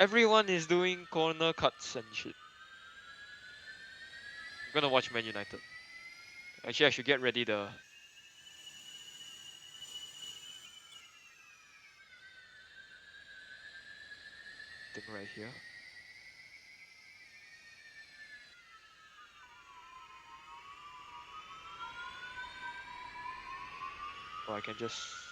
Everyone is doing corner cuts and shit. I'm gonna watch Man United. Actually, I should get ready the thing right here. Or I can just...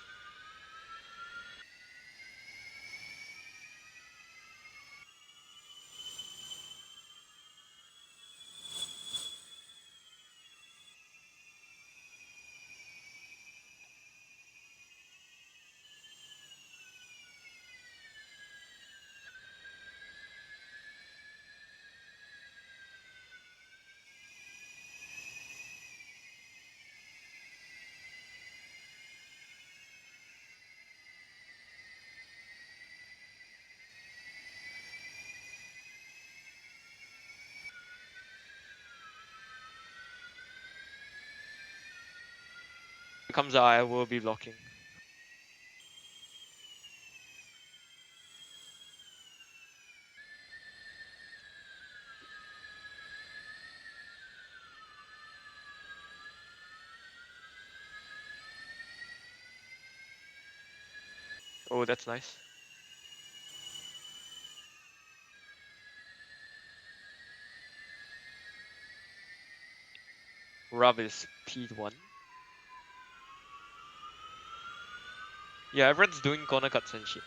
comes out, I will be blocking. Oh, that's nice. Rub is P1. Yeah, everyone's doing corner cuts and shit.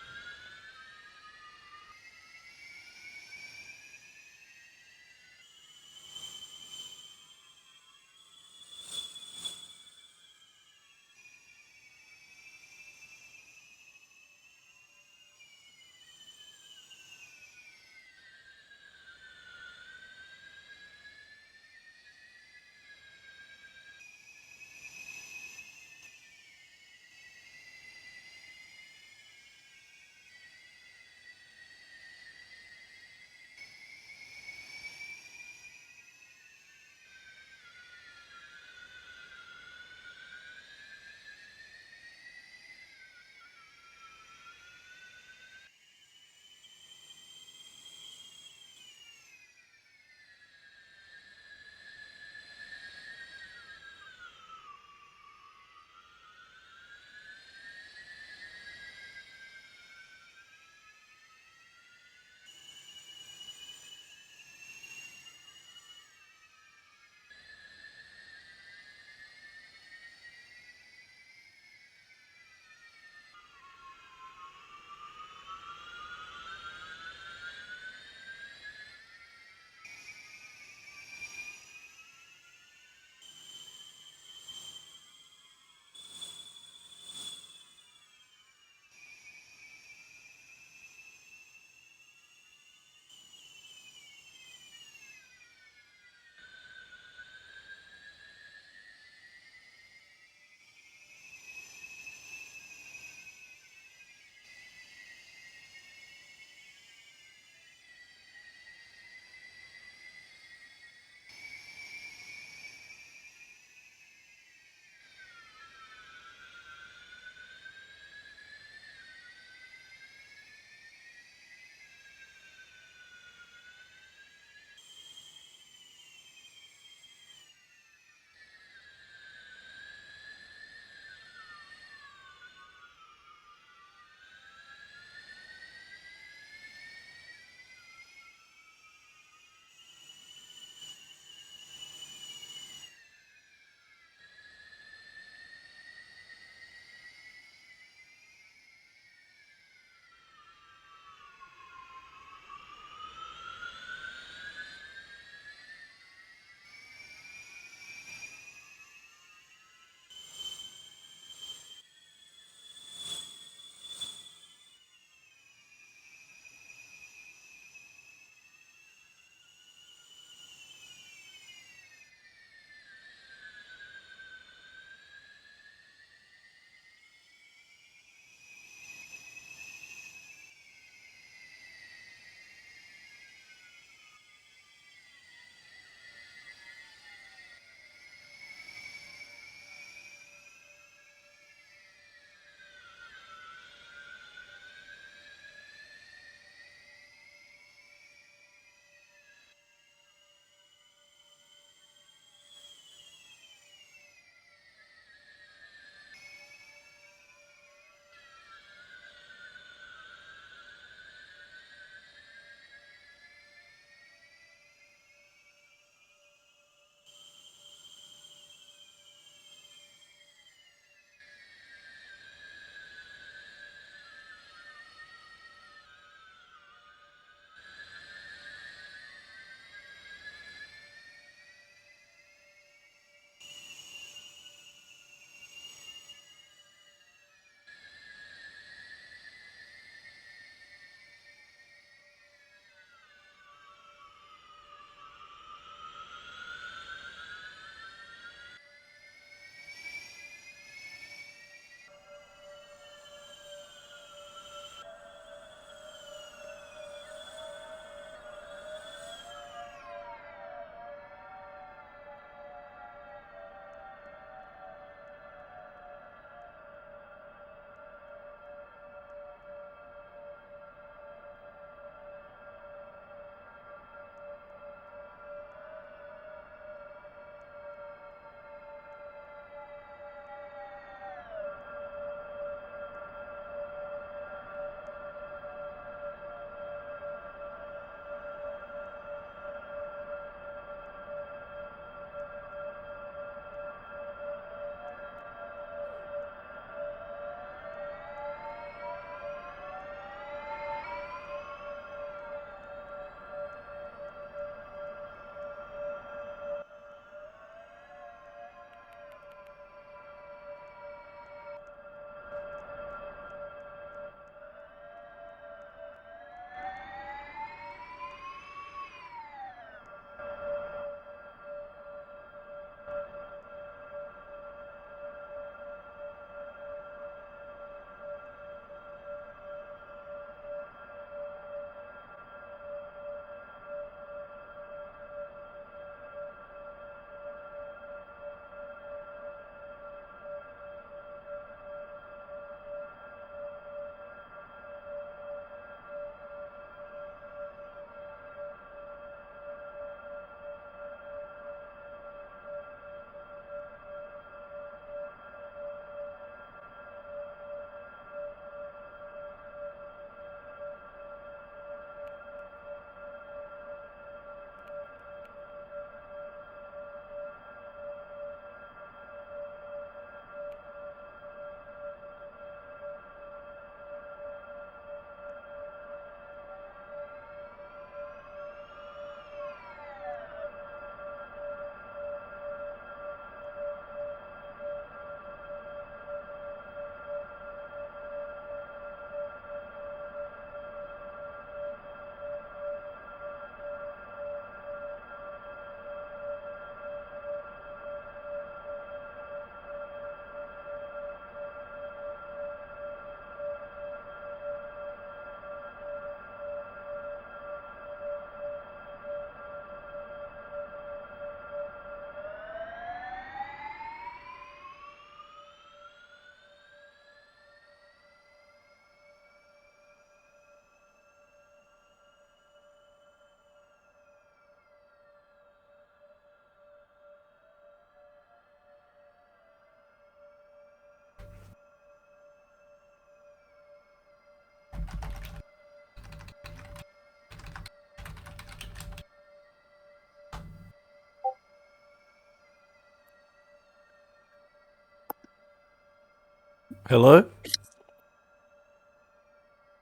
Hello?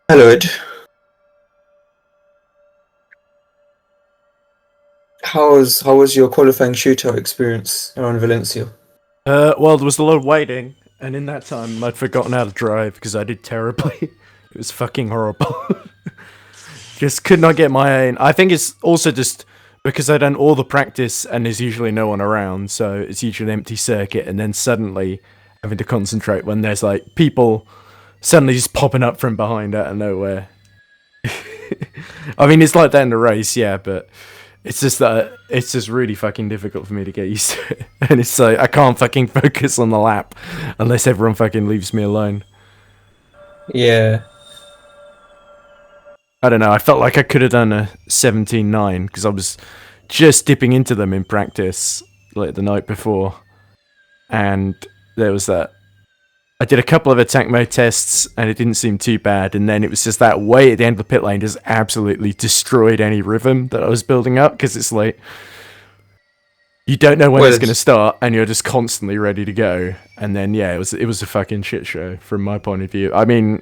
Hello, Ed. How was your qualifying shootout experience around Valencia? Well, there was a lot of waiting, and in that time, I'd forgotten how to drive because I did terribly. It was fucking horrible. Just could not get my aim. I think it's also just because I'd done all the practice and there's usually no one around, so it's usually an empty circuit, and then suddenly having to concentrate when there's like people suddenly just popping up from behind out of nowhere. I mean, it's like that in the race, yeah, but it's just that it's just really fucking difficult for me to get used to it. And it's like I can't fucking focus on the lap unless everyone fucking leaves me alone. Yeah, I don't know. I felt like I could have done a 17.9 because I was just dipping into them in practice like the night before, and there was that. I did a couple of attack mode tests and it didn't seem too bad, and then it was just that way at the end of the pit lane just absolutely destroyed any rhythm that I was building up because it's like you don't know when well, it's going to start and you're just constantly ready to go, and then yeah, it was a fucking shit show from my point of view. I mean,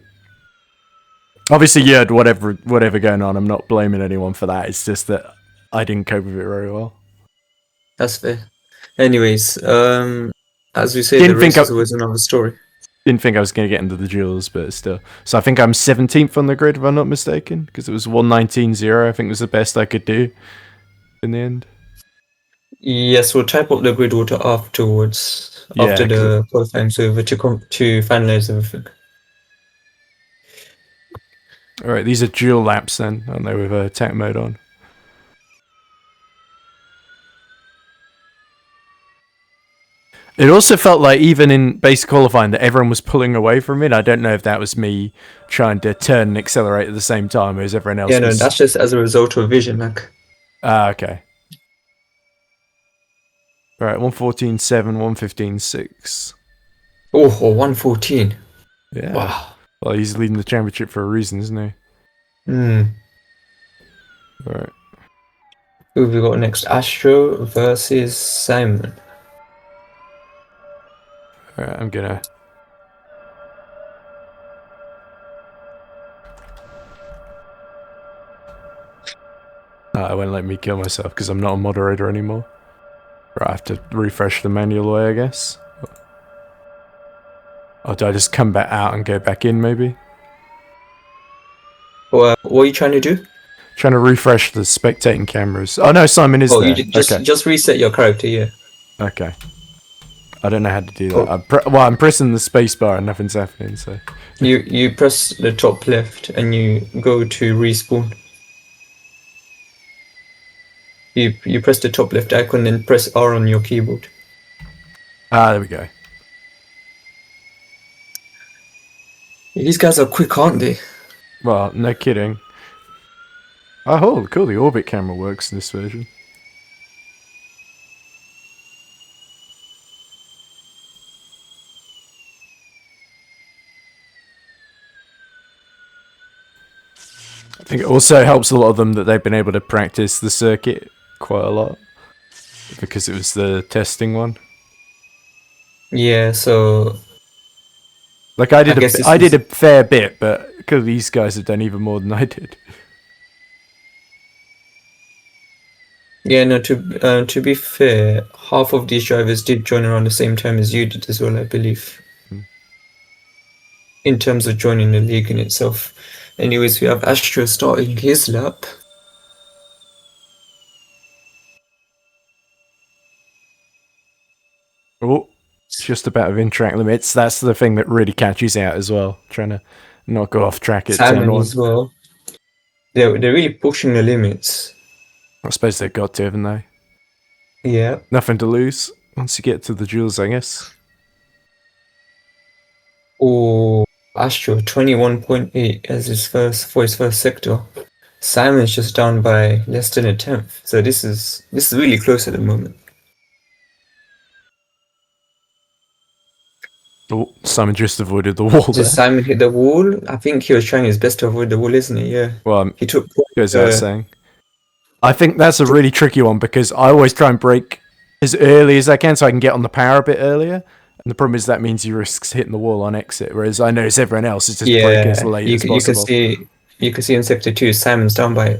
obviously you had whatever going on. I'm not blaming anyone for that. It's just that I didn't cope with it very well. that's fair. Anyways, as we say, the Didn't think race I is always another story. didn't think I was going to get into the duels, but still. So I think I'm 17th on the grid if I'm not mistaken, because it was 119.0. I think was the best I could do in the end. Yes, we'll type up the grid order afterwards, Yeah, after 'cause the qualifying's over to finalize everything. all right, these are dual laps then, aren't they, with attack mode on? It also felt like even in basic qualifying that everyone was pulling away from it. I don't know if that was me trying to turn and accelerate at the same time as everyone else Yeah, no, was. that's just as a result of vision lag. Ah, okay. All right, 114.7, 115.6. Oh, or 114. Yeah. Wow. Well, he's leading the championship for a reason, isn't he? Hmm. All right. Who have we got next? Astro versus Simon. All right, I'm gonna. It won't let me kill myself because I'm not a moderator anymore. Right, I have to refresh the manual way, I guess. Or do I just come back out and go back in, maybe? What are you trying to do? Trying to refresh the spectating cameras. Oh no, Simon is Oh, you there. Okay. just reset your character, yeah. Okay. I don't know how to do that. Oh, I'm pressing the space bar and nothing's happening, so. you press the top left and you go to respawn. You press the top left icon, then press R on your keyboard. Ah, there we go. These guys are quick, aren't they? Well, no kidding. Oh, cool. The orbit camera works in this version. I think it also helps a lot of them that they've been able to practice the circuit quite a lot because it was the testing one. Yeah, so Like I I guess this did was. a fair bit, but because these guys have done even more than I did. Yeah, no, to be fair, half of these drivers did join around the same time as you did as well, I believe. In terms of joining the league in itself. Anyways, we have Astro starting his lap. Oh, just about of in-track limits. That's the thing that really catches out as well. Trying to not go off track at turn Simon one. as well. They're really pushing the limits. I suppose they've got to, haven't they? Yeah. Nothing to lose once you get to the duels, I guess. Oh, Astro 21.8 as his first sector. Simon's just down by less than a tenth. So this is really close at the moment. Oh, Simon just avoided the wall Did there. Simon hit the wall? I think he was trying his best to avoid the wall, isn't he? Yeah. Well, He took goes without uh, saying. I think that's a really tricky one because I always try and brake as early as I can so I can get on the power a bit earlier. And the problem is that means he risks hitting the wall on exit, whereas I notice everyone else is just break as Yeah, late you as you can possible. see in sector 2, Simon's down by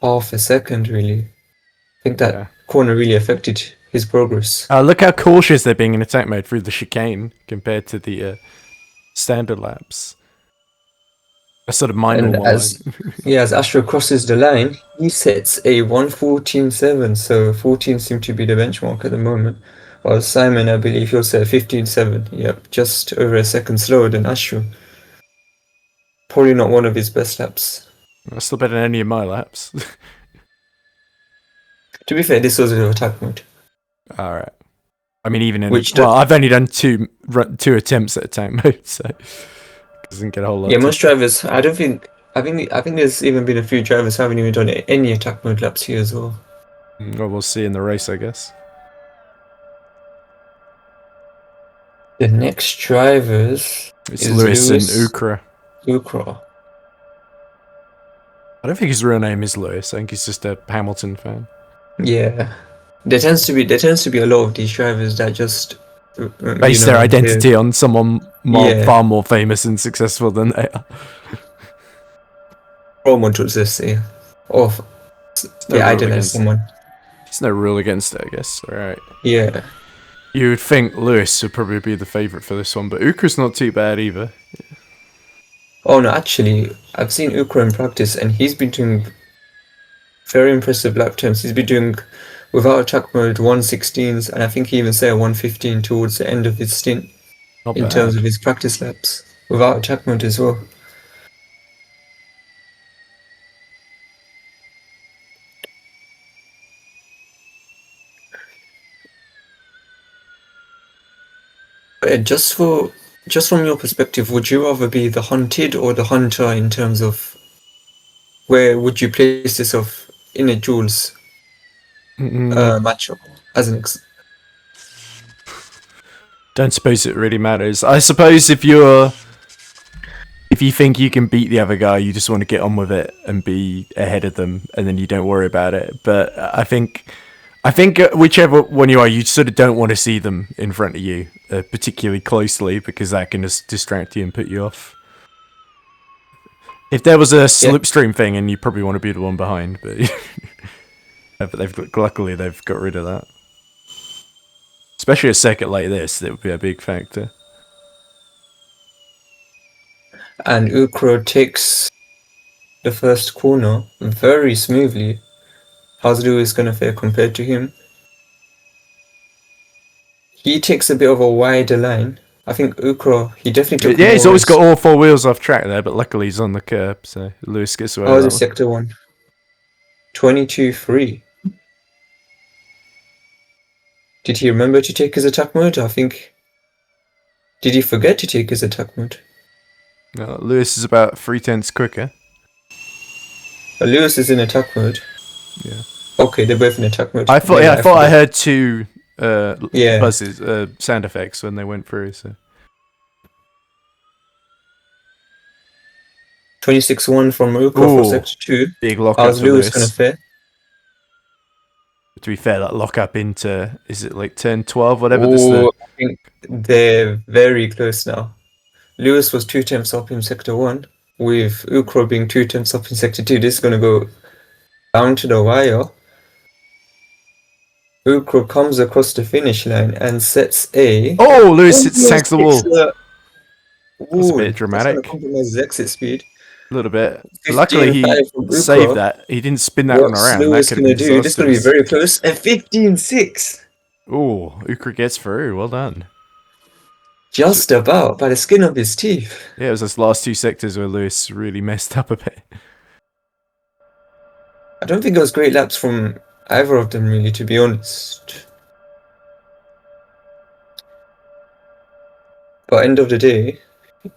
half a second. Really, I think that Yeah. corner really affected his progress. Look how cautious they're being in attack mode through the chicane compared to the standard laps. That's sort of my And normal line. as Astro crosses the line, he sets a 1:14.7. So 14 seems to be the benchmark at the moment. While Simon, I believe he'll set 15.7. Yep, just over a second slower than Astro. Probably not one of his best laps. That's still better than any of my laps. To be fair, this was with attack mode. Alright. I mean, even in... Which well, I've only done two attempts at attack mode, so... doesn't get a whole lot. Yeah, most drivers, I think there's even been a few drivers who haven't even done any attack mode laps here as well. Well, we'll see in the race, I guess. The next drivers It's is Lewis and Ukra. Ukra. I don't think his real name is Lewis. I think he's just a Hamilton fan. Yeah, there tends to be a lot of these drivers that just base their identity on someone far more famous and successful than they are. Role models, let's say, or they idolize someone. There's no rule against it, I guess. All right. Yeah. You would think Lewis would probably be the favourite for this one, but Ukra's not too bad either. Yeah. Oh no, actually, I've seen Ukra in practice, and he's been doing very impressive lap times. He's been doing without attack mode 1:16s, and I think he even said 1:15 towards the end of his stint. Not in bad. terms of his practice laps, without attack mode as well. Just from your perspective, would you rather be the hunted or the hunter in terms of where would you place yourself in a Duels matchup as an Don't suppose it really matters. I suppose if you think you can beat the other guy, you just want to get on with it and be ahead of them, and then you don't worry about it. But I think whichever one you are, you sort of don't want to see them in front of you, particularly closely, because that can just distract you and put you off. If there was a slipstream thing, and you probably want to be the one behind, but luckily they've got rid of that. Especially a circuit like this, that would be a big factor. And Ukro takes the first corner very smoothly. How's Lewis gonna fare compared to him? He takes a bit of a wider line. I think Ukro, he definitely took. Yeah, he's always got all four wheels off track there, but luckily he's on the curb, so Lewis gets away. Oh, the sector 1. 22.3. Did he remember to take his attack mode? I think. Did he forget to take his attack mode? No, Lewis is about 3/10 quicker. Lewis is in attack mode. Yeah. Okay, they're both in attack mode. I thought I heard two buzzes, sound effects when they went through. So 26-1 from Ukro for sector 2. Big lock How's Lewis gonna fare? To be fair, that lock up into, is it like 10, 12, whatever? I think they're very close now. Lewis was 2 attempts up in sector 1, with Ukro being 2 attempts up in sector 2. This is gonna go down to the wire. Ukro comes across the finish line and sets a... Oh, Lewis sanks the wall. That's a bit dramatic. That's gonna compromise his exit speed. A little bit. Luckily, he saved that. He didn't spin that one around. Lewis gonna do? This is gonna be very close. At 15.6. Oh, Ukra gets through. Well done. Just about, by the skin of his teeth. Yeah, it was those last 2 sectors where Lewis really messed up a bit. I don't think it was great laps from either of them, really, to be honest. But end of the day,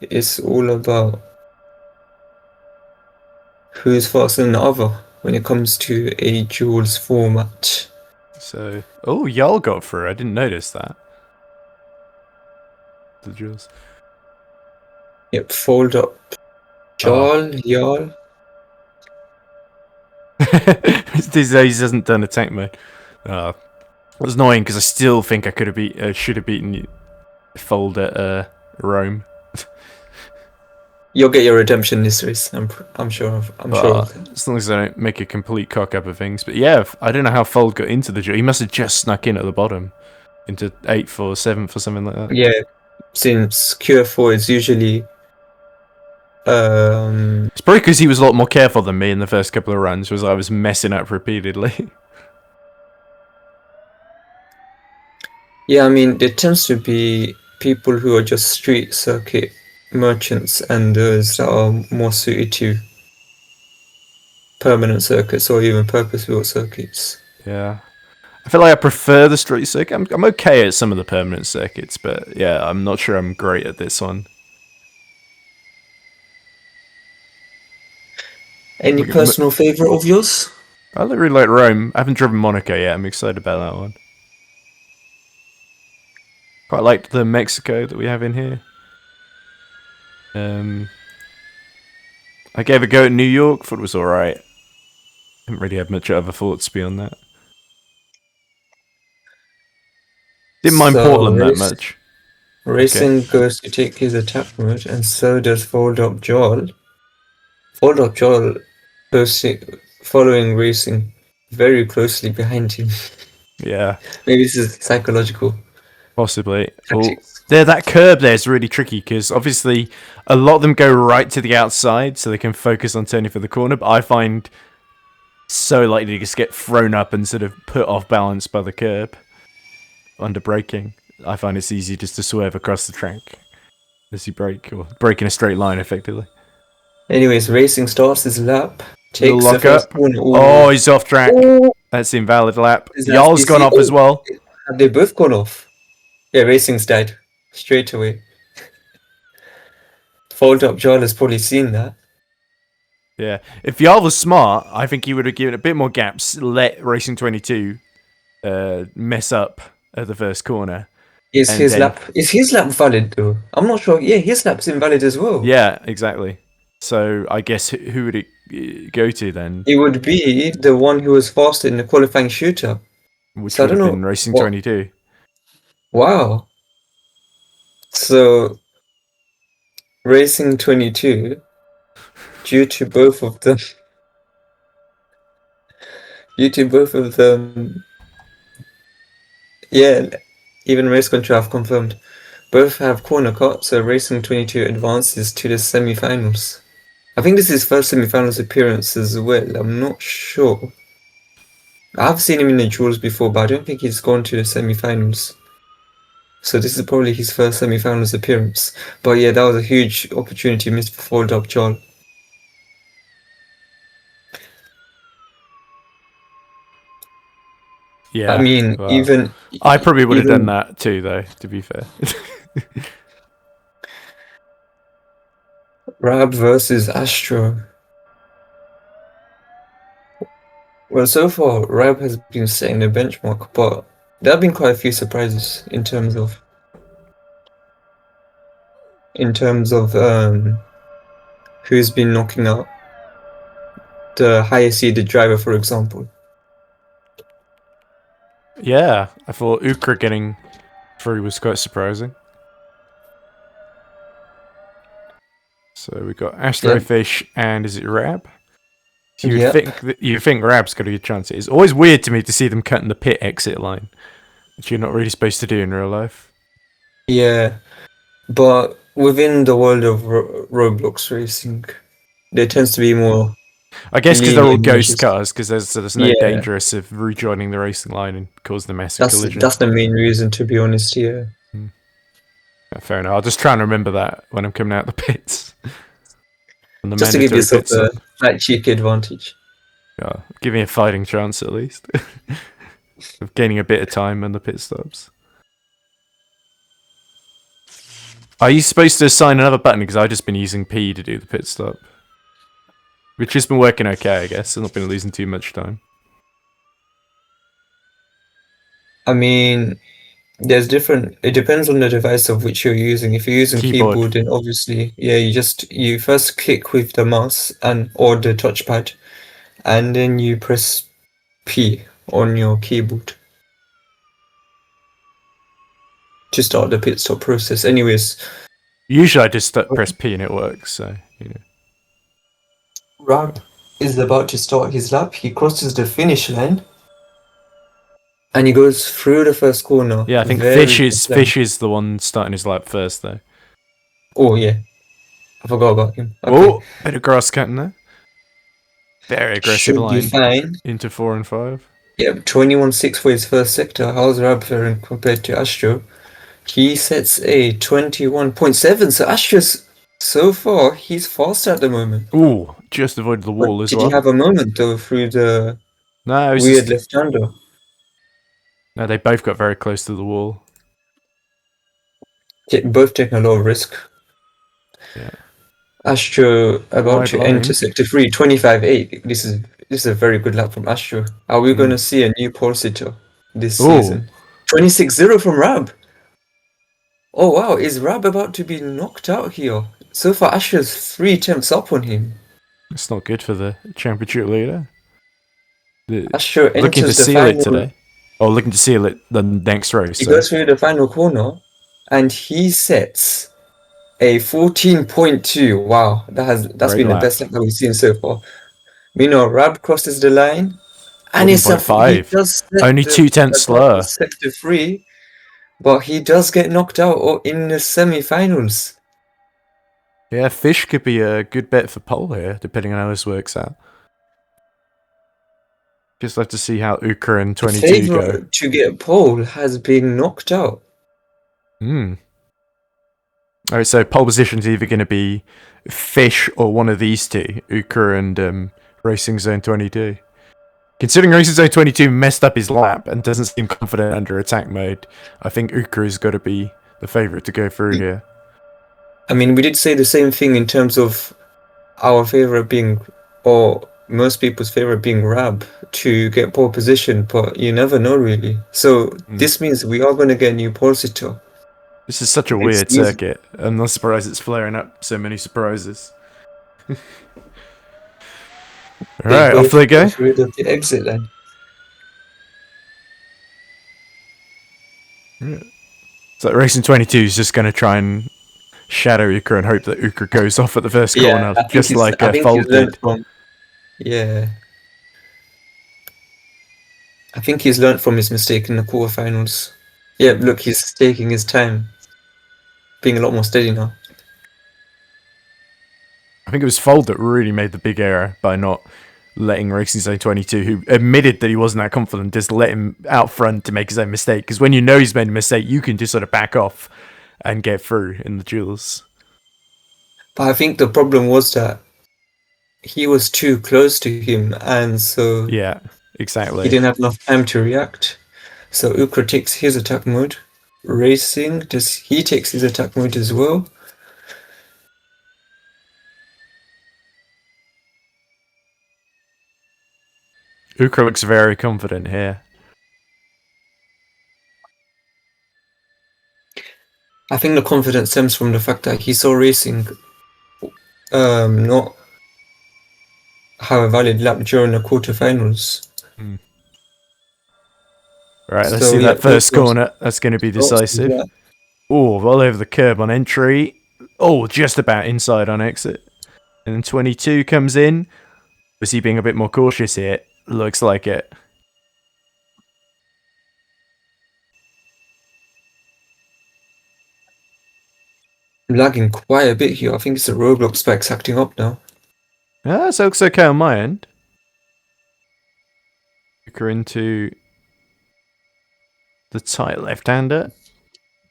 it's all about who's faster than the other when it comes to a Duels format. So, Jarl got through. I didn't notice that. The Duels. Yep, fold up. Jarl. These days he hasn't done attack mode. It was annoying because I still think I could have should have beaten you. Fold at Rome. You'll get your redemption this race. I'm sure of that. As long as I don't make a complete cock up of things. But yeah, I don't know how Fold got into the duel. He must have just snuck in at the bottom, into 8th or 7th or something like that. Yeah, since QF4 is usually It's probably because he was a lot more careful than me in the first couple of runs, was I was messing up repeatedly. yeah, I mean, there tends to be people who are just street circuit merchants and those that are more suited to permanent circuits or even purpose-built circuits. Yeah. I feel like I prefer the street circuit. I'm okay at some of the permanent circuits, but yeah, I'm not sure I'm great at this one. Any personal favorite of yours? I really like Rome. I haven't driven Monaco yet. I'm excited about that one. Quite like the Mexico that we have in here. I gave a go at New York. Thought it was alright. Didn't really have much other thoughts beyond that. Didn't mind Portland that much. Racing goes to take his attack mode, and so does Fold Up Joel. Fold Up Joel goes following Racing very closely behind him. Yeah. Maybe this is psychological. Possibly. Well, that curb there is really tricky because obviously a lot of them go right to the outside so they can focus on turning for the corner, but I find so likely to just get thrown up and sort of put off balance by the curb under braking. I find it's easy just to swerve across the track as you brake, or brake in a straight line effectively. Anyways, Racing starts his lap. Takes the first corner. Oh, he's off track. That's the invalid lap. Jarl's gone off as well. Have they both gone off? Yeah, Racing's died straight away. Fold Up Jarl has probably seen that. Yeah, if Jarl was smart, I think he would have given a bit more gaps, let Racing 22 mess up at the first corner. Is his lap valid though? I'm not sure. Yeah, his lap's invalid as well. Yeah, exactly. So I guess who would it go to then? It would be the one who was faster in the qualifying shooter. Which would have been Racing 22. Wow. So Racing 22, due to both of them, yeah, even Race Control have confirmed. Both have corner cut, so Racing 22 advances to the semi-finals. I think this is his first semi-finals appearance as well. I'm not sure. I've seen him in the Duels before, but I don't think he's gone to the semi-finals. So this is probably his first semi-finals appearance. But yeah, that was a huge opportunity missed for Fold Up Jarl. Yeah, I mean, well, I probably would have done that too, though, to be fair. Rab versus Astro. Well, so far, Rab has been setting the benchmark, but there have been quite a few surprises in terms of who's been knocking out the higher seeded driver, for example. Yeah, I thought Ukra getting through was quite surprising. So we got Astrofish and is it Rab? So you think Rab's got a good chance. It's always weird to me to see them cutting the pit exit line, which you're not really supposed to do in real life. Yeah, but within the world of roblox racing, there tends to be more. I guess because they're all ghost cars, because there's no dangerous of rejoining the racing line and causing a massive collision. That's the main reason, to be honest. Yeah. Yeah, fair enough. I'll just try and remember that when I'm coming out the pits. Just to give yourself a slight cheeky advantage. Yeah, give me a fighting chance at least of gaining a bit of time on the pit stops. Are you supposed to assign another button? Because I've just been using P to do the pit stop. Which has been working okay, I guess. I've not been losing too much time. I mean, there's different. It depends on the device of which you're using. If you're using keyboard, then obviously, yeah, you first click with the mouse or the touchpad, and then you press P on your keyboard. to start the pit stop process. Anyways, Usually I just press P and it works, so, you know. Rab is about to start his lap. He crosses the finish line. And he goes through the first corner. Yeah, I think Very Fish is the one starting his lap first, though. Oh, yeah. I forgot about him. Okay. Oh, bit of grass cutting there. Very aggressive Should be line fine. into 4 and 5. Yep, 21.6 for his first sector. How's Rab faring compared to Astro? He sets a 21.7. So Astro's, so far, he's faster at the moment. Ooh, just avoided the wall But as did well. he have a moment, though, through the No, it was weird just... left-hander? No, they both got very close to the wall. Both taking a lot of risk. Yeah. Astro about Wide to line. enter sector 3, 25.8. This is a very good lap from Astro. Are we going to see a new pole sitter this season? 26.0 from Rab. Oh wow, is Rab about to be knocked out here? So far, Astro's 3 attempts up on him. It's not good for the championship leader. Astro Looking to enters the seal it final. today. Oh, looking to seal it the next race. He goes through the final corner, and he sets a 14.2. Wow, that's Great been lap. the best lap that we've seen so far. Meanwhile, Rab crosses the line, and he 14.5. does set Only 2 tenths slower. sector 3, but he does get knocked out in the semi-finals. Yeah, Fish could be a good bet for pole here, depending on how this works out. Just have to see how Uka and 22 The go. favourite to get pole has been knocked out. Alright, so pole position is either going to be Fish or one of these two, Uka and Racing Zone 22. Considering Racing Zone 22 messed up his lap and doesn't seem confident under attack mode, I think Uka has got to be the favourite to go through here. I mean, we did say the same thing in terms of our favourite being, or most people's favourite being Rab to get pole position, but you never know really. So this means we are going to get a new pole sitter. This is such a weird circuit. I'm not surprised it's flaring up so many surprises. Alright, off they go. Through the exit then. So Racing 22 is just going to try and shadow Uka and hope that Uka goes off at the first corner, just like Fold did. Yeah. I think he's learned from his mistake in the quarterfinals. Yeah, look, he's taking his time. Being a lot more steady now. I think it was Fold that really made the big error by not letting Racing Zone 22, who admitted that he wasn't that confident, just let him out front to make his own mistake. Because when you know he's made a mistake, you can just sort of back off and get through in the duels. But I think the problem was that he was too close to him, and so yeah, exactly. He didn't have enough time to react. So Ukra takes his attack mode. Racing, he takes his attack mode as well. Ukra looks very confident here. I think the confidence stems from the fact that he saw Racing not have a valid lap during the quarterfinals. Right, let's see that first corner. That's going to be decisive. Oh, well over the curb on entry. Oh, just about inside on exit. And then 22 comes in. Was he being a bit more cautious here? Looks like it. I'm lagging quite a bit here. I think it's the roblox specs acting up now. Ah, so looks okay on my end. We're into the tight left-hander.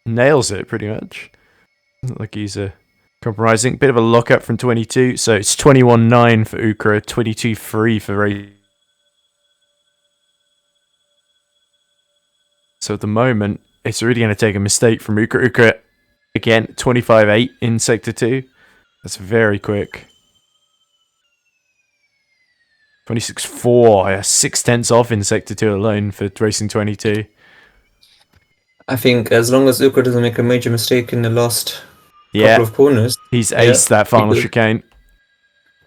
Nails it pretty much. Doesn't look like he's compromising. Bit of a lockup from 22. So it's 21-9 for Ukra, 22-3 for Ray. So at the moment, it's really going to take a mistake from Ukra. Ukra, again, 25-8 in Sector 2. That's very quick. 26-4, 6 tenths off in Sector 2 alone for Racing 22. I think as long as Ukra doesn't make a major mistake in the last couple of corners. He's aced that final chicane.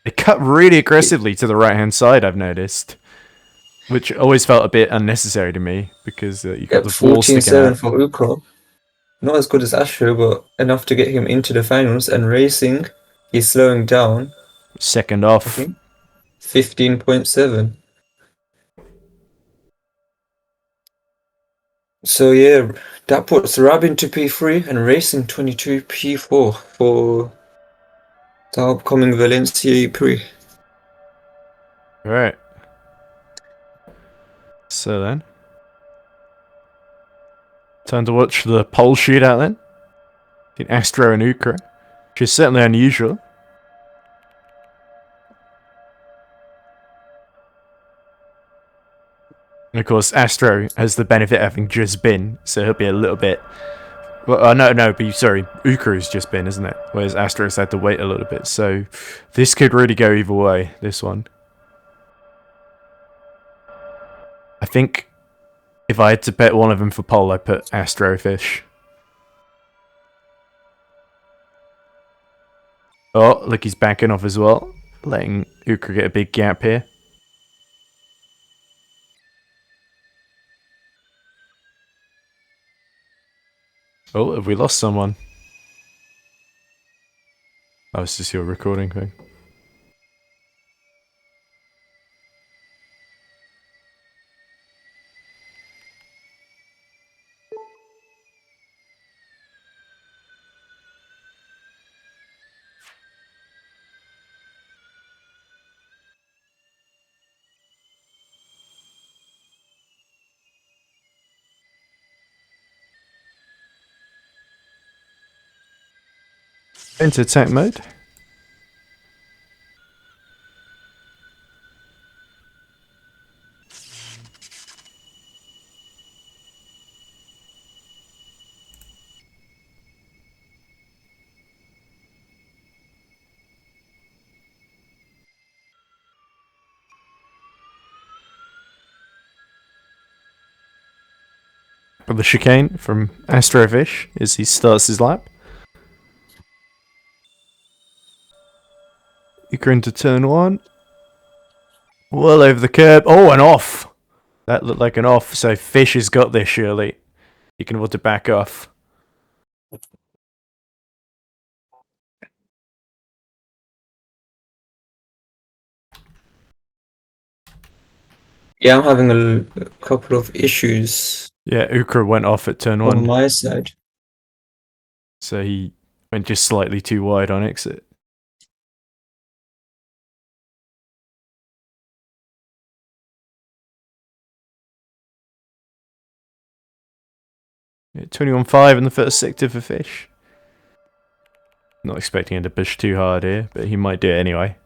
It cut really aggressively to the right-hand side, I've noticed. Which always felt a bit unnecessary to me, because you got the ball sticking out. 14-7 for Ukra. Not as good as Astro, but enough to get him into the finals. And racing, he's slowing down, Second I off. think. 15.7. So yeah, that puts Rabin to P3 and Racing 22 P4 for the upcoming Valencia E-Prix. Alright. So then. Time to watch the pole shootout then. Between Astro and Ukra. Which is certainly unusual. And of course, Astro has the benefit of having just been, so he'll be a little bit. Well, sorry, Ukru's just been, isn't it? Whereas Astro's had to wait a little bit, so this could really go either way, this one. I think if I had to bet one of them for pole, I'd put Astrofish. Oh, look, he's backing off as well, letting Ukru get a big gap here. Oh, have we lost someone? Oh, it's just your recording thing. Into attack mode. For the chicane from Astrofish as he starts his lap. Ukra into turn one. Well over the curb. Oh, and off. That looked like an off, so Fish has got this surely. He can afford to back off. Yeah, I'm having a couple of issues Yeah, Ukra went off at turn on one, my side. so he went just slightly too wide on exit. Yeah, 21.5 in the first sector for Fish. Not expecting him to push too hard here, but he might do it anyway.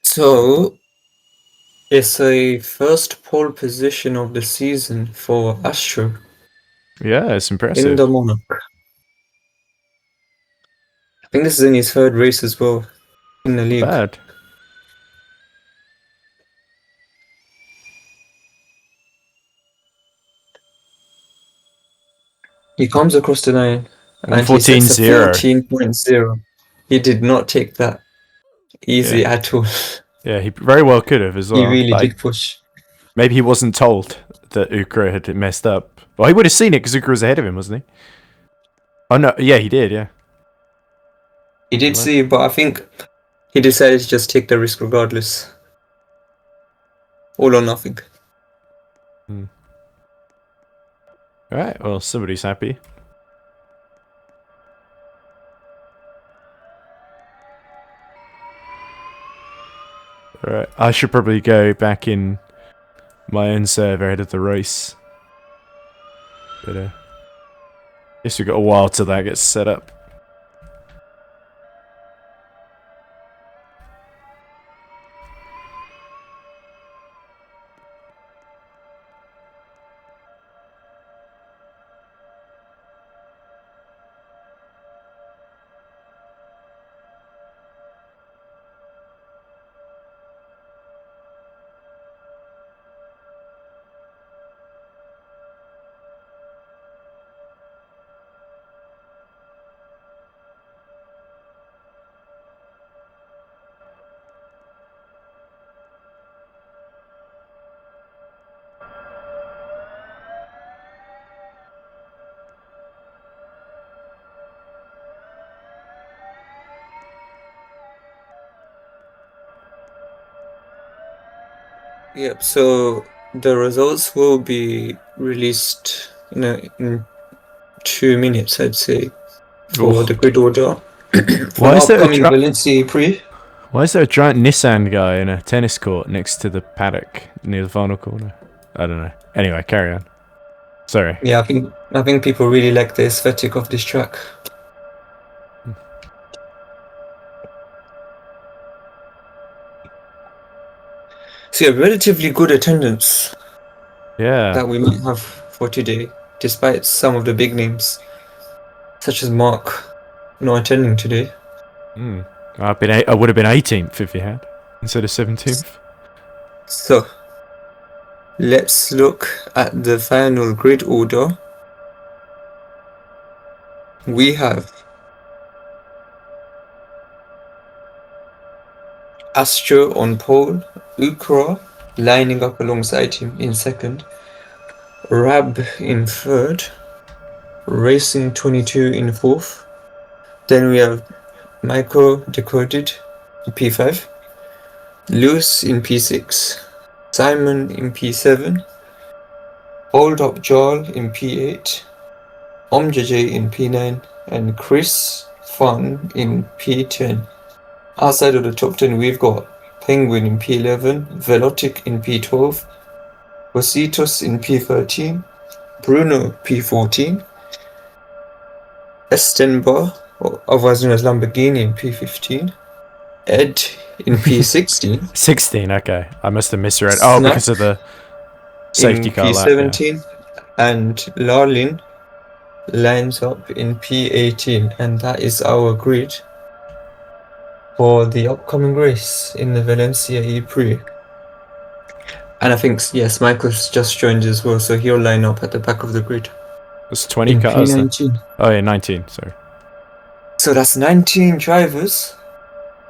So it's a first pole position of the season for Astro Yeah, it's in impressive. the Monarch. I think this is in his third race as well in the Not league. bad. He comes across the line and he sets a 114.0. 14.0. He did not take that easy Yeah. at all. Yeah, he very well could have as He well. really did push. Maybe he wasn't told that Ukra had messed up. Well, he would have seen it because Ukra was ahead of him, wasn't he? Oh no, yeah, he did, yeah. He did see, but I think he decided to just take the risk regardless. All or nothing. Alright, well, somebody's happy. Alright, I should probably go back in my own server ahead of the race. But, guess we've got a while till that gets set up. Yep, so the results will be released in 2 minutes, I'd say, for Oof. the grid order for Why the is there a upcoming Valencia E-Prix. Why is there a giant Nissan guy in a tennis court next to the paddock near the final corner? I don't know. Anyway, carry on. Sorry. Yeah, I think people really like the aesthetic of this track. So yeah, relatively good attendance Yeah. that we might have for today, despite some of the big names, such as Mark, not attending today. I would have been 18th if you had, instead of 17th. So let's look at the final grid order. We have Astro on pole, Ukra lining up alongside him in second, Rab in third, Racing 22 in fourth. Then we have Michael Decoded in P5, Lewis in P6, Simon in P7, Hold Up Jarl in P8, OmJJ in P9, and Chris Fun in P10. Outside of the top 10, we've got Penguin in P11, Velotic in P12, Rositos in P13, Bruno P14, Estenbar, or otherwise known as Lamborghini, in P15, Ed in P16, 16, okay. I must have misread. Oh, Snack because of the safety in car lap, yeah. P17, and Larlin lines up in P18, and that is our grid for the upcoming race in the Valencia E-Prix. And I think, yes, Michael's just joined as well, so he'll line up at the back of the grid. There's 20 in cars then. P19. Oh, yeah, 19, sorry. So that's 19 drivers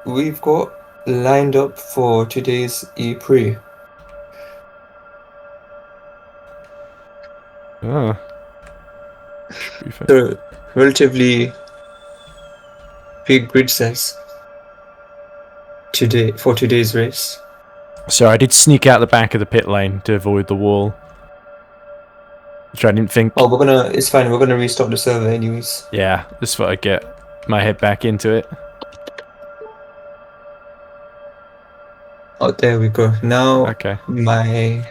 we've got lined up for today's E-Prix. Oh. Should be fair. So, relatively big grid size for today's race. So I did sneak out the back of the pit lane to avoid the wall, which I didn't think. Oh, it's fine, we're gonna restart the server anyways. Yeah, just thought I'd get my head back into it. Oh, there we go. Now, Okay. my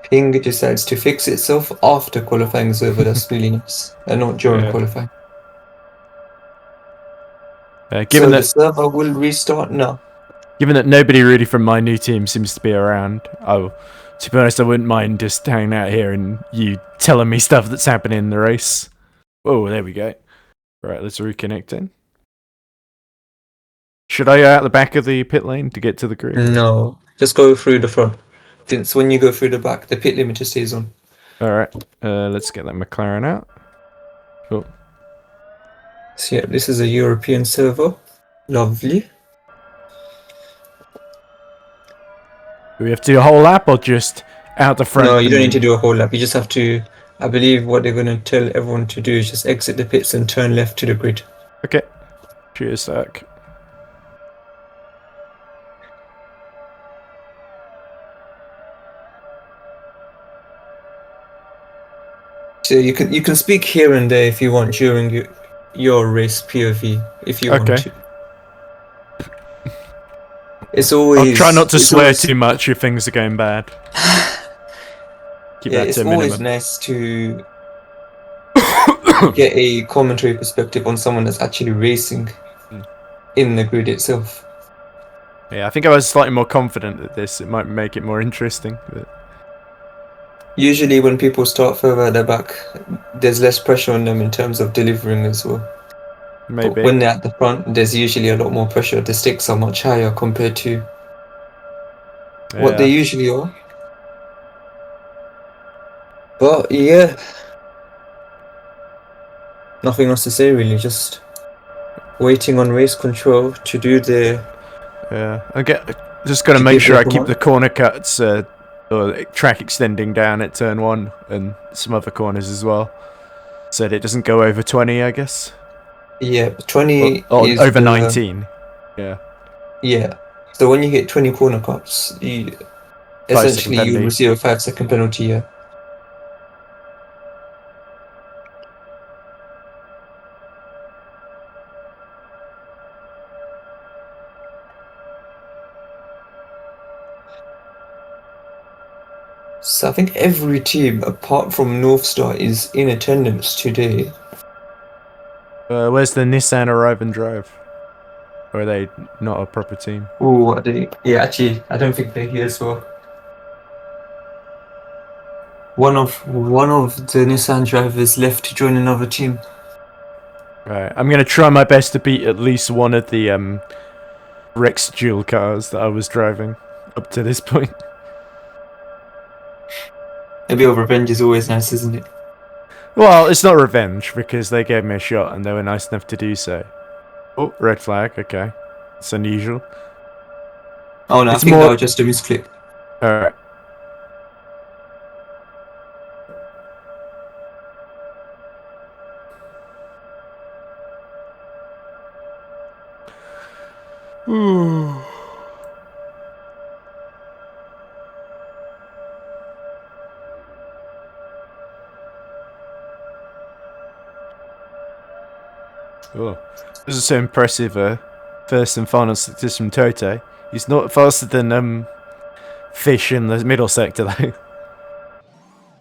ping decides to fix itself after qualifying is over. That's really nice. And not during Yeah. qualifying. Given So the that server will restart now. Given that nobody really from my new team seems to be around, to be honest, I wouldn't mind just hanging out here and you telling me stuff that's happening in the race. Oh, there we go. Right, let's reconnect in. Should I go out the back of the pit lane to get to the grid? No, just go through the front. Since when you go through the back, the pit limiter stays on. Alright, let's get that McLaren out. Oh. So yeah, this is a European server. Lovely. Do we have to do a whole lap or just out the front? No, you don't need to do a whole lap. You just have to, I believe what they're going to tell everyone to do is just exit the pits and turn left to the grid. Okay. Cheers, Zach. So you can speak here and there if you want during your race POV if you want to. It's always. I'll try not to swear too much if things are going bad. Keep that to a minimum. It's always nice to get a commentary perspective on someone that's actually racing in the grid itself. Yeah, I think I was slightly more confident at this. It might make it more interesting. But usually when people start further at the back, there's less pressure on them in terms of delivering as well. maybe. But when they're at the front, there's usually a lot more pressure. The stakes are much higher compared to what they usually are. But yeah, nothing else to say really, just waiting on race control to do their. Just gotta make sure I keep the corner cuts or track extending down at turn 1 and some other corners as well, so that it doesn't go over 20, I guess. Yeah, 20 is over 19. Yeah. Yeah. So when you hit 20 corner cuts, 5 second essentially you penalty. receive a 5-second penalty. Yeah. So I think every team apart from North Star is in attendance today. Where's the Nissan Arrive and Drive? Or are they not a proper team? Oh, are they? Yeah, actually, I don't think they're here as well. One of the Nissan drivers left to join another team. Right, I'm gonna try my best to beat at least one of the Rex dual cars that I was driving up to this point. A bit of revenge is always nice, isn't it? Well, it's not revenge because they gave me a shot and they were nice enough to do so. Oh, red flag. Okay, it's unusual. Oh no, I It's think that more. was just a misclick. All right. Oh, this is so impressive. First and final success from Toto. He's not faster than Fish in the middle sector though.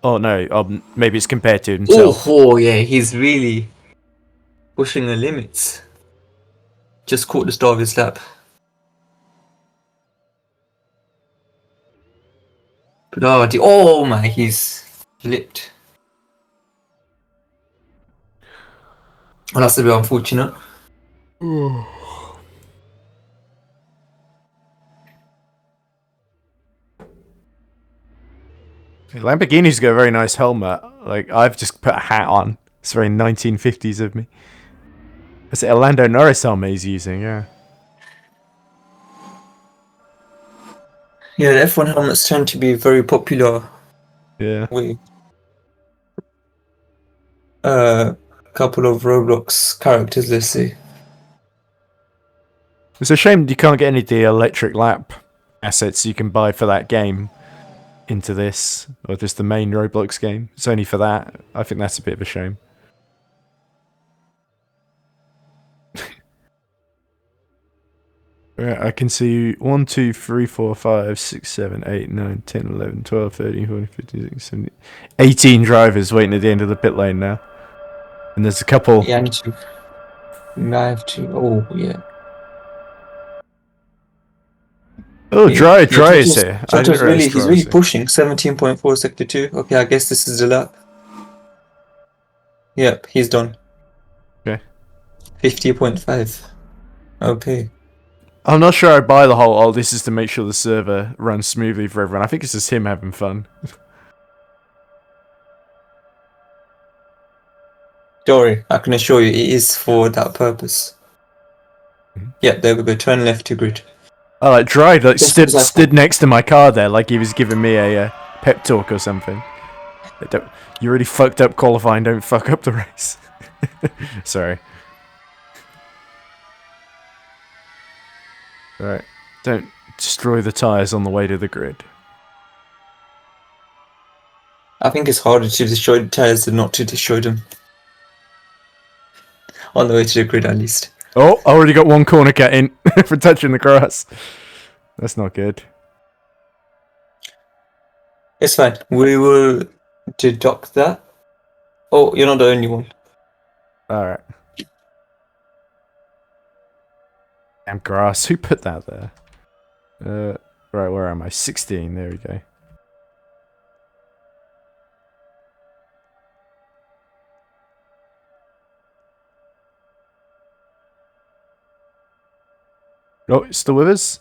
Oh no, maybe it's compared to himself. Oh, yeah, he's really pushing the limits. Just caught the start of his lap. But oh my, he's flipped. Well, that's a bit unfortunate. Lamborghini's got a very nice helmet. Like, I've just put a hat on. It's very 1950s of me. Is it a Lando Norris helmet he's using? Yeah. Yeah, the F1 helmets tend to be very popular Yeah. with a couple of Roblox characters, let's say. It's a shame you can't get any of the electric lap assets you can buy for that game into this, or just the main Roblox game. It's only for that. I think that's a bit of a shame. Right, I can see 1, 2, 3, 4, 5, 6, 7, 8, 9, 10, 11, 12, 13, 14, 15, 16, 17, 18 drivers waiting at the end of the pit lane now. And there's a couple. Yeah, I have to. Oh, yeah. Oh, Dry Yeah, is here. I didn't realize he's Dry really was here. pushing 17.4 sector 2. Okay, I guess this is the lap. Yep, he's done. Okay. 50.5. Okay. I'm not sure I buy the whole, oh, this is to make sure the server runs smoothly for everyone. I think it's just him having fun. Don't worry, I can assure you it is for that purpose. Yeah, there we go. Turn left to grid. Oh, like Dry like Just as I stood next to my car there, like he was giving me a pep talk or something. You really fucked up qualifying. Don't fuck up the race. Sorry. Right. Don't destroy the tires on the way to the grid. I think it's harder to destroy the tires than not to destroy them. On the way to the grid, at least. Oh, I already got one corner cut in for touching the grass. That's not good. It's fine. We will deduct that. Oh, you're not the only one. Alright. Damn grass. Who put that there? Right, where am I? 16. There we go. Oh, it's still with us?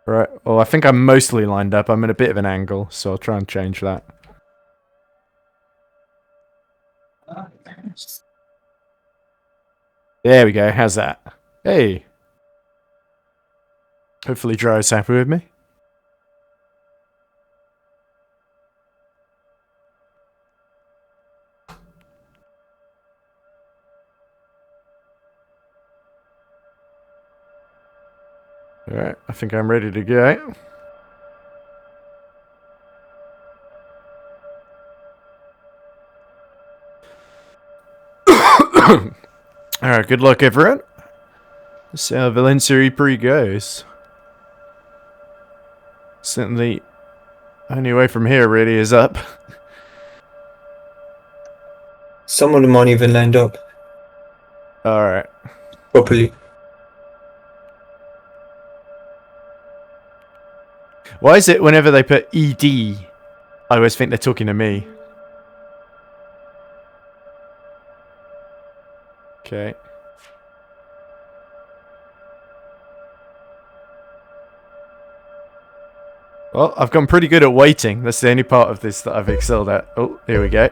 Right. Well, I think I'm mostly lined up. I'm in a bit of an angle, so I'll try and change that. There we go. How's that? Hey. Hopefully Dry's happy with me. Alright, I think I'm ready to go. Alright, good luck, everyone. Let's see how Valencia E-Prix goes. Certainly, only way from here really is up. Some of them aren't even lined up Alright. properly. Why is it whenever they put ED, I always think they're talking to me? Okay. Well, I've gotten pretty good at waiting. That's the only part of this that I've excelled at. Oh, here we go.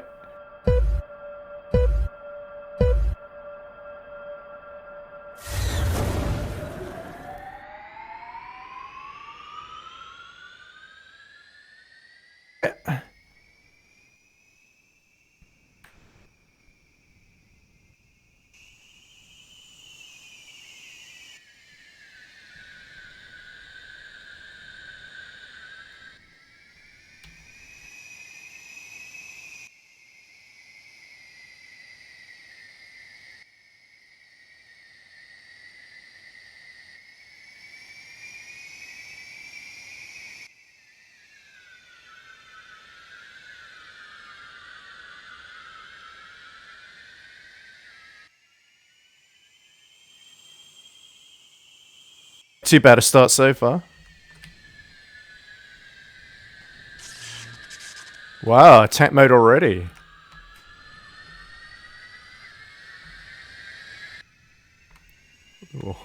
Too bad a start so far. Wow, attack mode already. Ooh.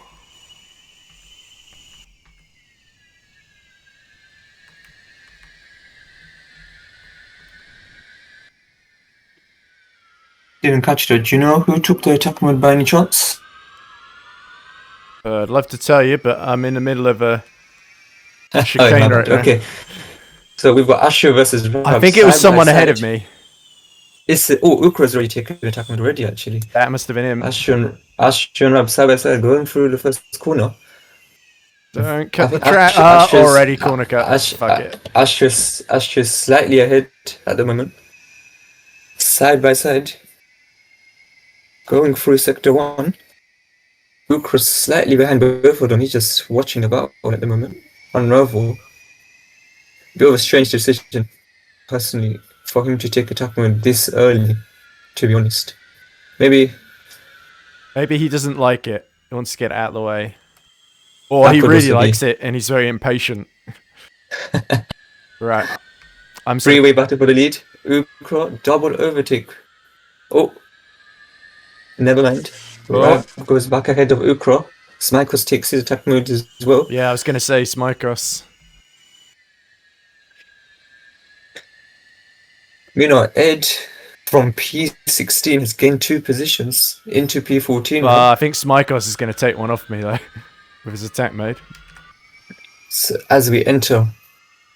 Didn't catch that. Do you know who took the attack mode by any chance? I'd love to tell you, but I'm in the middle of a Oh, chicane my right bad. now. Okay. So we've got Asher versus Rab. I think it was side by someone ahead of side. me. Ukra's already taken the attack mode already, actually. That must have been him. Asher and Rab side by side going through the first corner. Don't I cut the think track. Already corner cut. Fuck it. Asher's slightly ahead at the moment. Side by side. Going through sector 1. Ukra's slightly behind both of them. He's just watching the battle at the moment. Unravel. Bit of a strange decision, personally, for him to take attack mode this early, to be honest. Maybe Maybe he doesn't like it. He wants to get it out of the way. Or that he could really also be. likes it and he's very impatient. Right. I'm so Freeway battle for the lead. Ukra, double overtake. Oh, never mind. Rab goes back ahead of Ukra. Smikos takes his attack mode as well. Yeah, I was gonna say Smikos. Meanwhile, Ed from P16 has gained 2 positions into P14 now. I think Smikos is gonna take one off me though. With his attack mode. So as we enter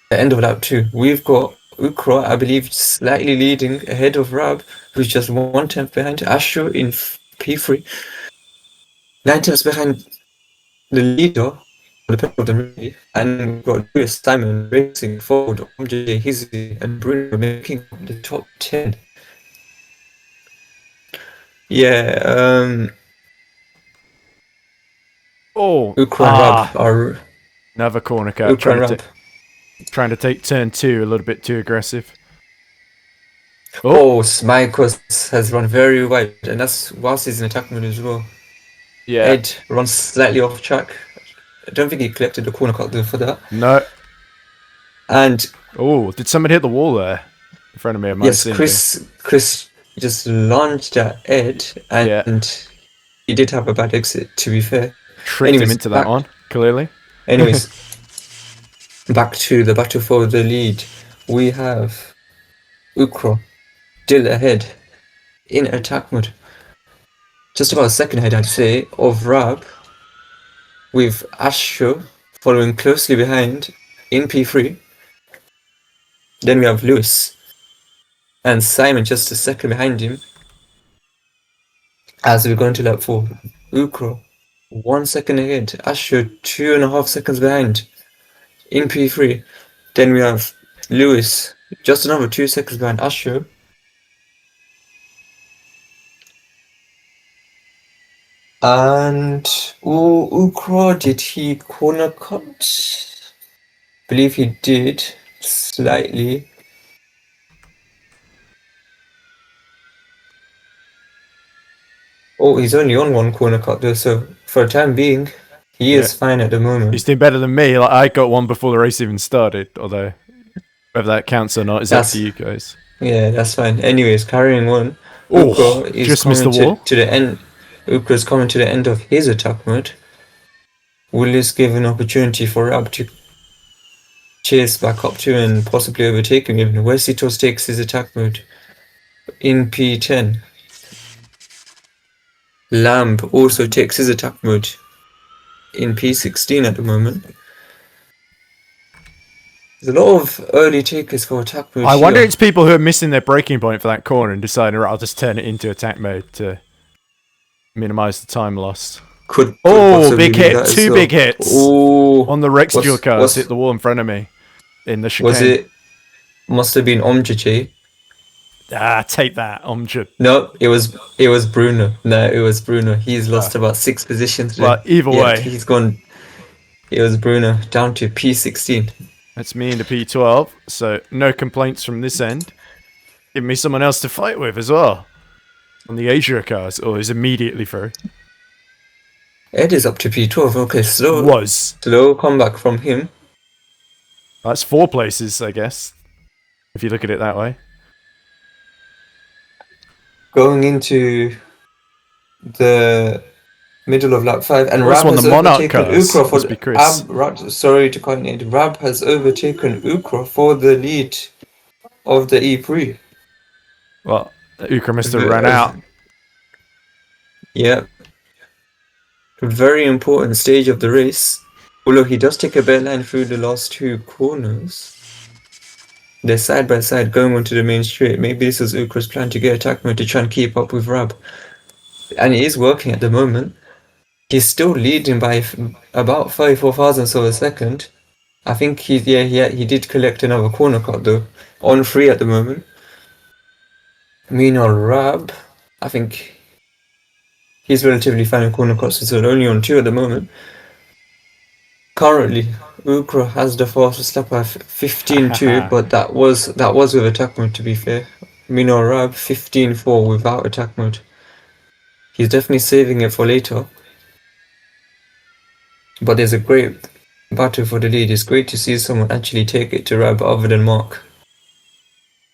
the end of lap 2, we've got Ukra, I believe, slightly leading ahead of Rab, who's just 1/10 behind. Asher in P3. 9 tenths behind the leader, the pair of them really, and we've got Lewis Simon racing forward, MJ Hizzy and Bruno making the top 10. Yeah, Ukra and Rab are another corner cut. Ukra and Rab. Trying to take turn 2 a little bit too aggressive. Oh, Smikos has run very wide, and that's whilst he's in attack mode as well. Yeah. Ed runs slightly off track. I don't think he collected the corner cut though for that. No. And did somebody hit the wall there? In front of me, I might yes, have seen Chris just launched at Ed, and he did have a bad exit, to be fair. Tricked him into that one, clearly. Anyways, back to the battle for the lead. We have Ukra still ahead in attack mode. Just about a second ahead, I'd say, of Rab, with Asher following closely behind in P3. Then we have Lewis and Simon just a second behind him. As we go into lap 4, Ukra 1 second ahead, Asher 2.5 seconds behind in P3. Then we have Lewis just another 2 seconds behind Asher. And Ukra, did he corner cut? Believe he did slightly. Oh, he's only on one corner cut though, so for the time being, he is fine at the moment. He's doing better than me. Like, I got one before the race even started, although whether that counts or not is up to you guys. Yeah, that's fine. Anyways, carrying on. Oh, Ukra is just missed coming the wall. to the end. Ukra's coming to the end of his attack mode. Will this give an opportunity for Rab to chase back up to and possibly overtake him? Even Wesitos takes his attack mode in P10. Lamb also takes his attack mode in P16 at the moment. There's a lot of early takers for attack mode. I wonder it's people who are missing their breaking point for that corner and deciding, right, I'll just turn it into attack mode to minimize the time lost. Could big hit. Two big hits. Oh, on the Rex dual cars hit the wall in front of me in the chicane. Was it? Must have been Omjiche. Take that, Omja. No, it was Bruno. No, it was Bruno. He's lost about 6 positions. Well, either way, he's gone. It was Bruno down to P16. That's me into P12. So no complaints from this end. Give me someone else to fight with as well. On the Asia cars, or is immediately through. Ed is up to P12. Okay, slow comeback from him. That's 4 places, I guess, if you look at it that way. Going into the middle of lap 5, and Rab has overtaken Ukra for the sorry to cut in. Rab has overtaken Ukra for the lead of the E-Prix. Well, Ukra must have run out. Yeah. Very important stage of the race. Although he does take a bare line through the last 2 corners. They're side by side going onto the main straight. Maybe this is Ukra's plan to get attack mode to try and keep up with Rab. And it is working at the moment. He's still leading by about 34 thousandths of a second. I think he did collect another corner cut though. On 3 at the moment. Meanwhile, Rab, I think he's relatively fine in corner cuts, so only on 2 at the moment. Currently, Ukra has the fastest lap by 15.2, but that was with attack mode, to be fair. Meanwhile, Rab 15.4 without attack mode. He's definitely saving it for later. But there's a great battle for the lead. It's great to see someone actually take it to Rab other than Mark.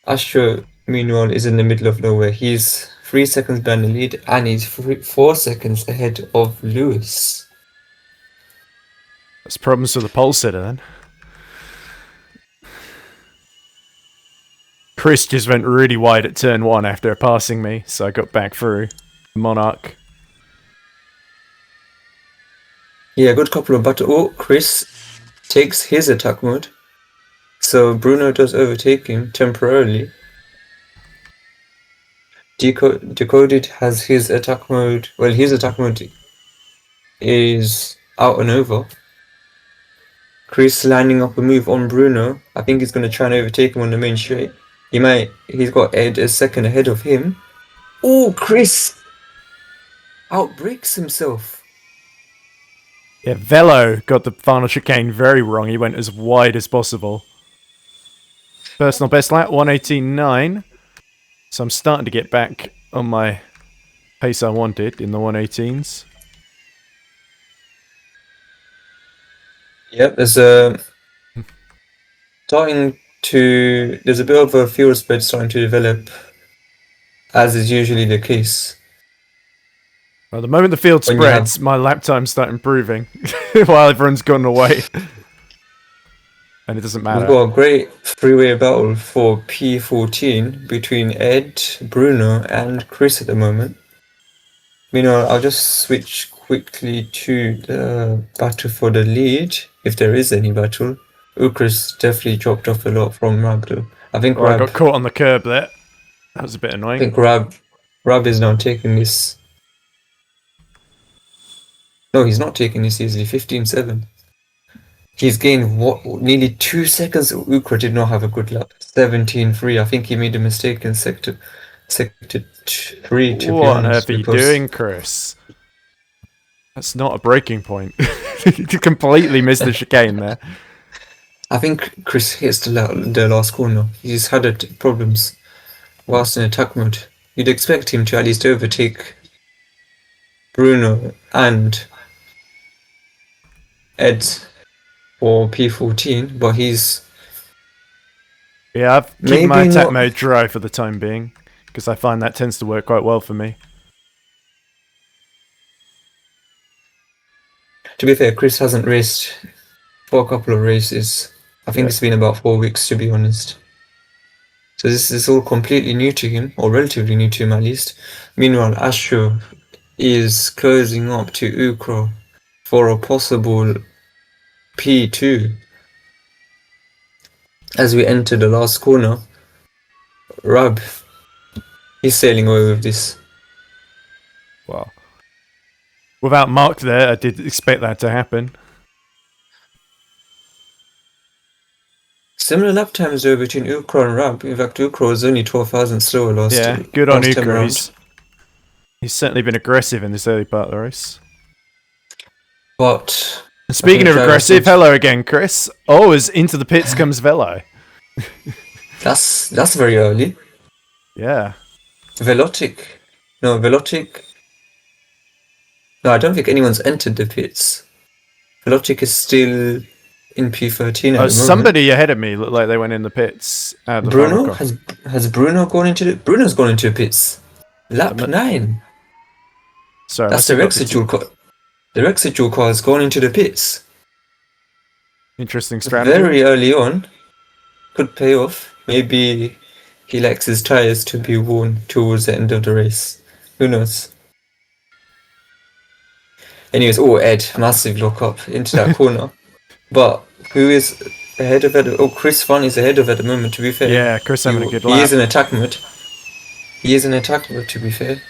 Astro, meanwhile, is in the middle of nowhere. He's 3 seconds behind the lead, and he's 4 seconds ahead of Lewis. That's problems with the pole sitter then. Chris just went really wide at turn 1 after passing me, so I got back through. Monarch. Yeah, good couple of battles. Oh, Chris takes his attack mode. So Bruno does overtake him temporarily. Decoded has his attack mode. Well, his attack mode is out and over. Chris lining up a move on Bruno. I think he's going to try and overtake him on the main straight. He's got Ed a second ahead of him. Oh, Chris outbreaks himself. Yeah, Velo got the final chicane very wrong. He went as wide as possible. Personal best lap, 118.9. So I'm starting to get back on my pace I wanted in the 118s. Yep, there's a bit of a fuel spread starting to develop, as is usually the case. Well, the moment the field spreads, my lap times start improving while everyone's gone away. And it doesn't matter. We've got a great three-way battle for P14 between Ed, Bruno, and Chris at the moment. Meanwhile, I'll just switch quickly to the battle for the lead, if there is any battle. Ukra's definitely dropped off a lot from Rab though. I think I got caught on the curb there. That was a bit annoying. I think Rab is now taking this. No, he's not taking this easily. 15.7. He's gained nearly 2 seconds. Ukra did not have a good lap. 17.3. I think he made a mistake in sector 3. To what on earth are you doing, Chris? That's not a breaking point. You completely missed the chicane there. I think Chris hits the last corner. He's had problems whilst in attack mode. You'd expect him to at least overtake Bruno and Ed for P14, but he's Yeah, I've keeping my maybe attack not. mode dry for the time being, because I find that tends to work quite well for me. To be fair, Chris hasn't raced for a couple of races. I think Yeah. it's been about 4 weeks, to be honest. So this is all completely new to him, or relatively new to him at least. Meanwhile, Astro is closing up to Ukro for a possible P2. As we enter the last corner, Rab, he's sailing away with this. Well, without Mark there, I did expect that to happen. Similar lap times though between Ukro and Rab. In fact, Ukro was only 12,000 slower last Good on time Ukro. around. He's certainly been aggressive in this early part of the race. But Speaking of aggressive, hello again, Chris. Oh, as into the pits comes Velo. that's very early. Yeah. Velotic. No, I don't think anyone's entered the pits. Velotic is still in P13 at the moment. Somebody ahead of me looked like they went in the pits. Out of the Bruno? Has Bruno gone into the... Bruno's gone into the pits. Lap 9. Sorry, that's the Rexitual car. The Rexitual car has gone into the pits. Interesting strategy. Very early on. Could pay off. Maybe he likes his tyres to be worn towards the end of the race. Who knows? Anyways, Ed, massive lock up into that corner. But who is ahead of Ed? Oh, Chris Fun is ahead of at the moment, to be fair. Yeah, Chris having a good lap. He is in attack mode. To be fair.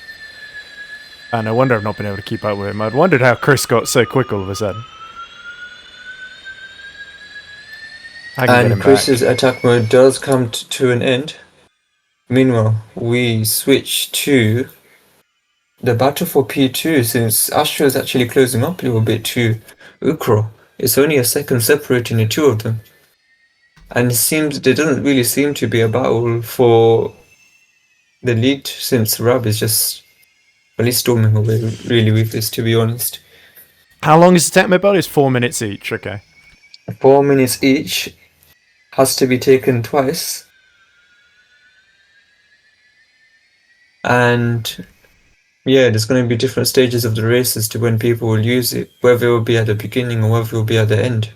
And no wonder I've not been able to keep up with him. I'd wondered how Chris got so quick all of a sudden. And Chris's attack mode does come to an end. Meanwhile, we switch to the battle for P2 since Astro is actually closing up a little bit to Ukro. It's only a second separating the two of them. And it seems there doesn't really seem to be a battle for the lead since Rab is just really storming away really with this, to be honest. How long is the attack mode? It's 4 minutes each, okay. 4 minutes each. Has to be taken twice. And yeah, there's going to be different stages of the race as to when people will use it, whether it will be at the beginning or whether it will be at the end.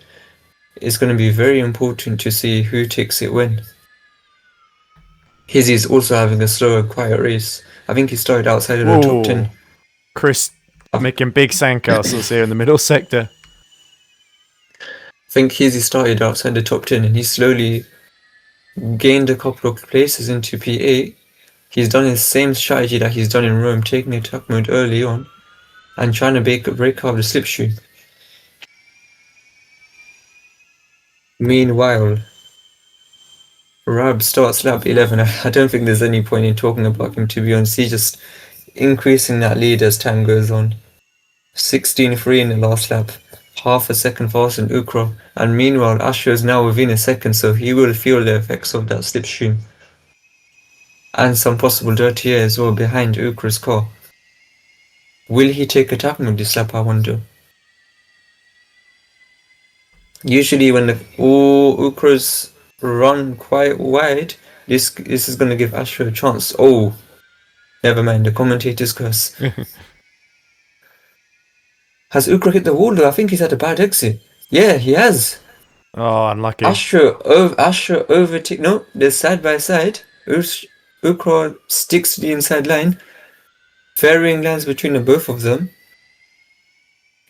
It's going to be very important to see who takes it when. Hizzy's also having a slower, quiet race. I think he started outside of the top 10. Chris making big sandcastles here in the middle sector. I think Hizzy started outside the top 10 and he slowly gained a couple of places into P8. He's done his same strategy that he's done in Rome, taking attack mode early on and trying to break out the slipstream. Meanwhile, Rab starts lap 11. I don't think there's any point in talking about him, to be honest. He's just increasing that lead as time goes on. 16.3 in the last lap, half a second faster than Ukro. And meanwhile, Astro is now within a second, so he will feel the effects of that slipstream. And some possible dirty air as well behind Ukro's car. Will he take attack mode this lap, I wonder? Usually when Ukro's run quite wide, this is going to give Astro a chance. Oh, never mind, the commentator's curse. Has Ukro hit the wall though? I think he's had a bad exit. Yeah, he has. Oh, unlucky. Astro overtake. No, they're side by side. Ukro sticks to the inside line. Varying lines between the both of them.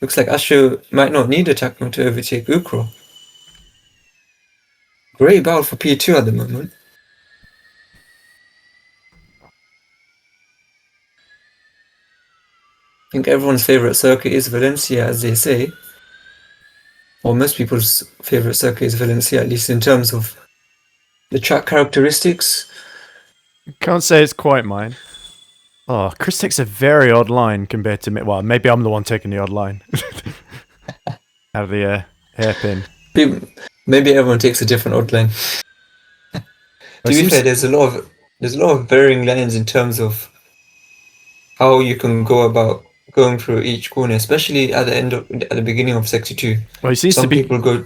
Looks like Astro might not need attack mode to overtake Ukro. Great battle for P2 at the moment. I think everyone's favourite circuit is Valencia, as they say. Or most people's favourite circuit is Valencia, at least in terms of the track characteristics. Can't say it's quite mine. Oh, Chris takes a very odd line compared to me. Well, maybe I'm the one taking the odd line out of the hairpin. People, maybe everyone takes a different outline. It To be fair, seems. there's a lot of varying lines in terms of how you can go about going through each corner, especially at the beginning of sector 2. Well, he seems to Some be people go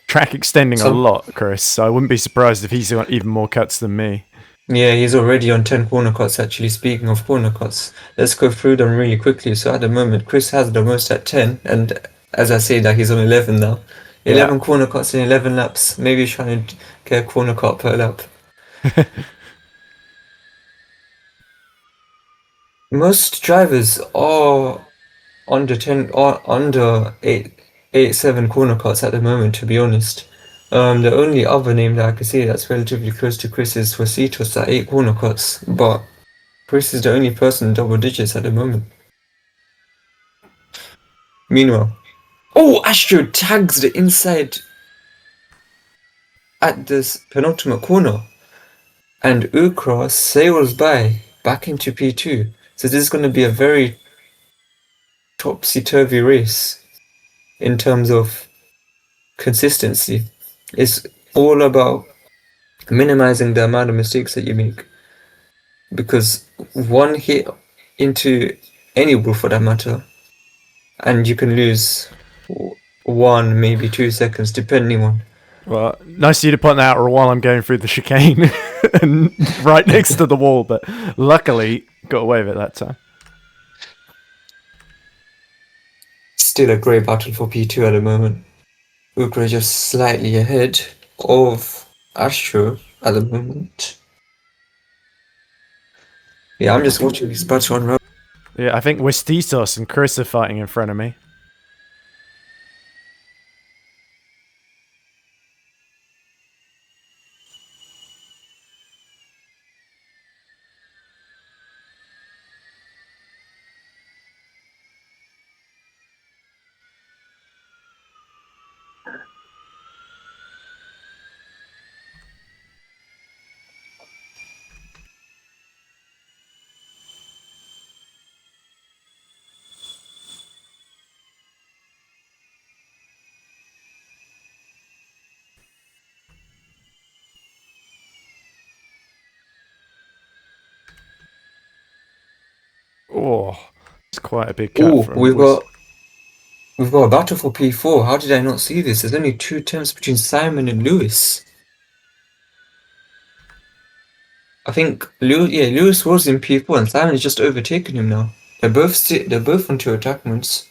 track extending a some lot, Chris. So I wouldn't be surprised if he's got even more cuts than me. Yeah, he's already on 10 corner cuts actually. Speaking of corner cuts, let's go through them really quickly. So at the moment, Chris has the most at 10, and as I say that, he's on 11 now. Yeah. 11 corner cuts in 11 laps. Maybe he's trying to get a corner cut per lap. Most drivers are under 10 or under 7 corner cuts at the moment, to be honest. The only other name that I can see that's relatively close to Chris is Rositos at 8 corner cuts, but Chris is the only person in double digits at the moment. Meanwhile, oh, Astro tags the inside at this penultimate corner, and Ukra sails by back into P2. So this is going to be a very topsy-turvy race in terms of consistency. It's all about minimizing the amount of mistakes that you make, because one hit into any wall for that matter, and you can lose 1, maybe 2 seconds, depending on. Well, nice of you to point that out while I'm going through the chicane and right next to the wall, but luckily got away with it that time. Still a great battle for P2 at the moment. Ukra just slightly ahead of Astro at the moment. Yeah, I'm just watching this battle unravel. Yeah, I think Westitos and Chris are fighting in front of me. Oh, it's quite a big cut Oh, from West. we've got a battle for P4. How did I not see this? There's only 2 attempts between Simon and Lewis. I think Lewis was in P4 and Simon has just overtaken him now. They're both on 2 attack modes.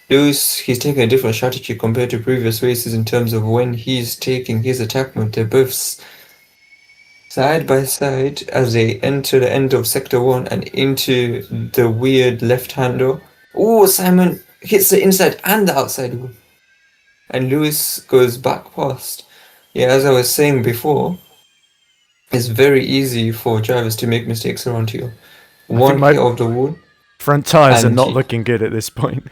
Lewis, he's taking a different strategy compared to previous races in terms of when he's taking his attack mode. They're both side by side as they enter the end of sector 1 and into the weird left-hander. Oh, Simon hits the inside and the outside wall. And Lewis goes back past. Yeah, as I was saying before, it's very easy for drivers to make mistakes around here. I think One my hit of the wall, front tires are and not looking good at this point.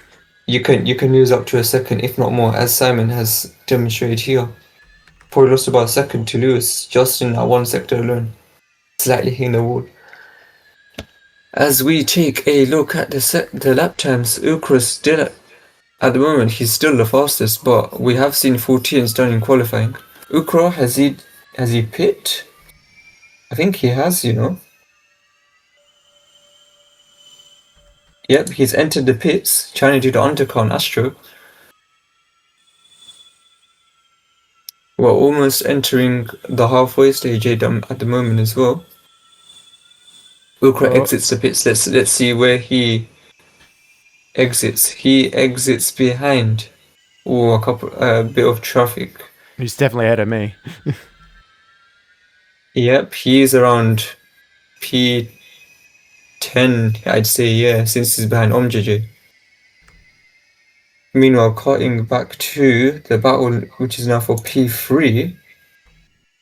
you can lose up to a second, if not more, as Simon has demonstrated here. Probably lost about a second to Lewis just in that one sector alone, slightly hitting the wall. As we take a look at the lap times, Ukra's still at the moment he's still the fastest, but we have seen 14s done in qualifying. Ukra, has he pit? I think he has, you know. Yep, he's entered the pits, trying to do the undercut on Astro. We're almost entering the halfway stage at the moment as well. Ukra Oh, exits the pits. Let's see where he exits. He exits behind. Oh, a bit of traffic. he's definitely ahead of me. Yep, he's around P10, I'd say, yeah, since he's behind OmJJ. Meanwhile, cutting back to the battle, which is now for P3,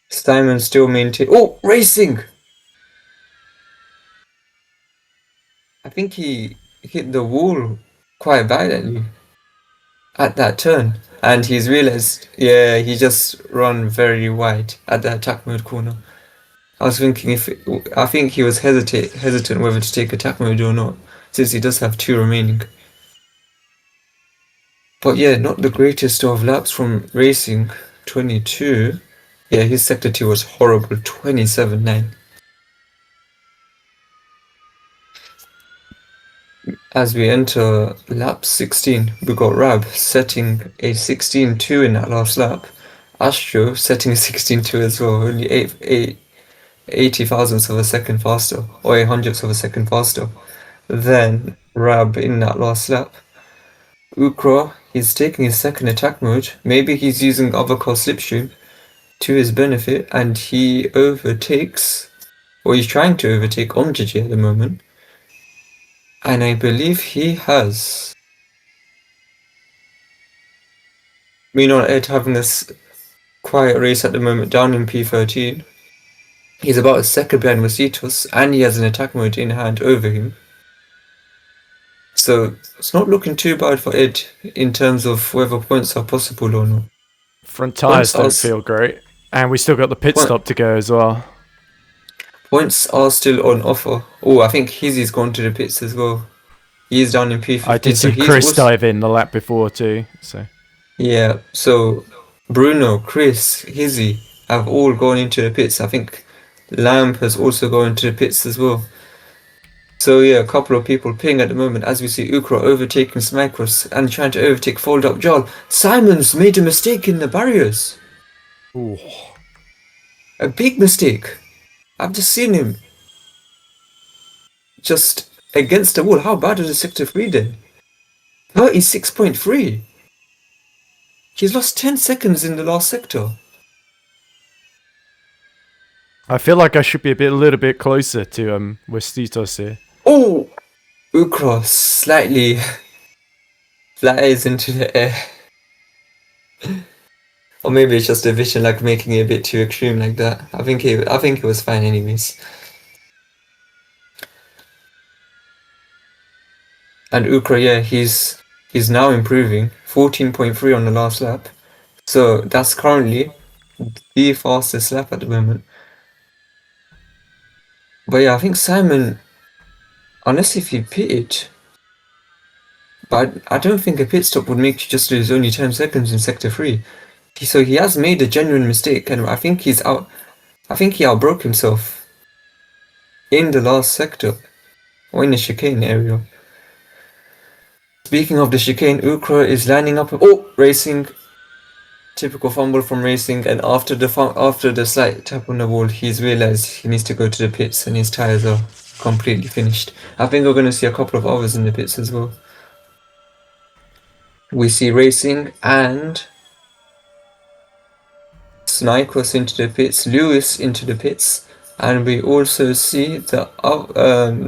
Simon still maintain. Oh, racing! I think he hit the wall quite violently at that turn, and he's realized, yeah, he just run very wide at the attack mode corner. I was thinking I think he was hesitant whether to take attack mode or not, since he does have 2 remaining. But yeah, not the greatest of laps from racing. 22. Yeah, his sector 2 was horrible. 27.9. As we enter lap 16, we got Rab setting a 16.2 in that last lap. Astro setting a 16.2 as well, only 80 thousandths of a second faster, or a hundredths of a second faster than Rab in that last lap. Ukra, he's taking his second attack mode. Maybe he's using other car slipstream to his benefit, and he overtakes, or he's trying to overtake Omjiji at the moment. And I believe he has. Meanwhile, Ed having this quiet race at the moment down in P13. He's about a second behind Masitos, and he has an attack mode in hand over him. So it's not looking too bad for Ed in terms of whether points are possible or not. Front tyres don't Points feel great. And we still got the pit Point- stop to go as well. Points are still on offer. Oh, I think Hizzy's gone to the pits as well. He's down in P15. I did see so Chris dive in the lap before too. So Yeah, so Bruno, Chris, Hizzy have all gone into the pits. I think Lamp has also gone into the pits as well. So yeah, a couple of people ping at the moment as we see Ukra overtaking Smykros and trying to overtake Fold Up Jarl. Simon's made a mistake in the barriers. ooh. A big mistake. I've just seen him just against the wall. How bad is the sector 3 then? 36.3. He's lost 10 seconds in the last sector. I feel like I should be a little bit closer to Westitos here. Oh! Ukra slightly flies into the air. Or maybe it's just a vision, like making it a bit too extreme like that. I think it was fine anyways. And Ukra, yeah, he's now improving. 14.3 on the last lap. So that's currently the fastest lap at the moment. But yeah, I think Simon, unless if he pitted, but I don't think a pit stop would make you just lose only 10 seconds in sector 3. So he has made a genuine mistake, and I think he outbroke himself in the last sector, or in the chicane area. Speaking of the chicane, Ukra is lining up. Oh, racing. Typical fumble from racing, and after the slight tap on the wall, he's realized he needs to go to the pits, and his tires are completely finished. I think we're going to see a couple of others in the pits as well. We see racing and Snykos into the pits, Lewis into the pits, and we also see the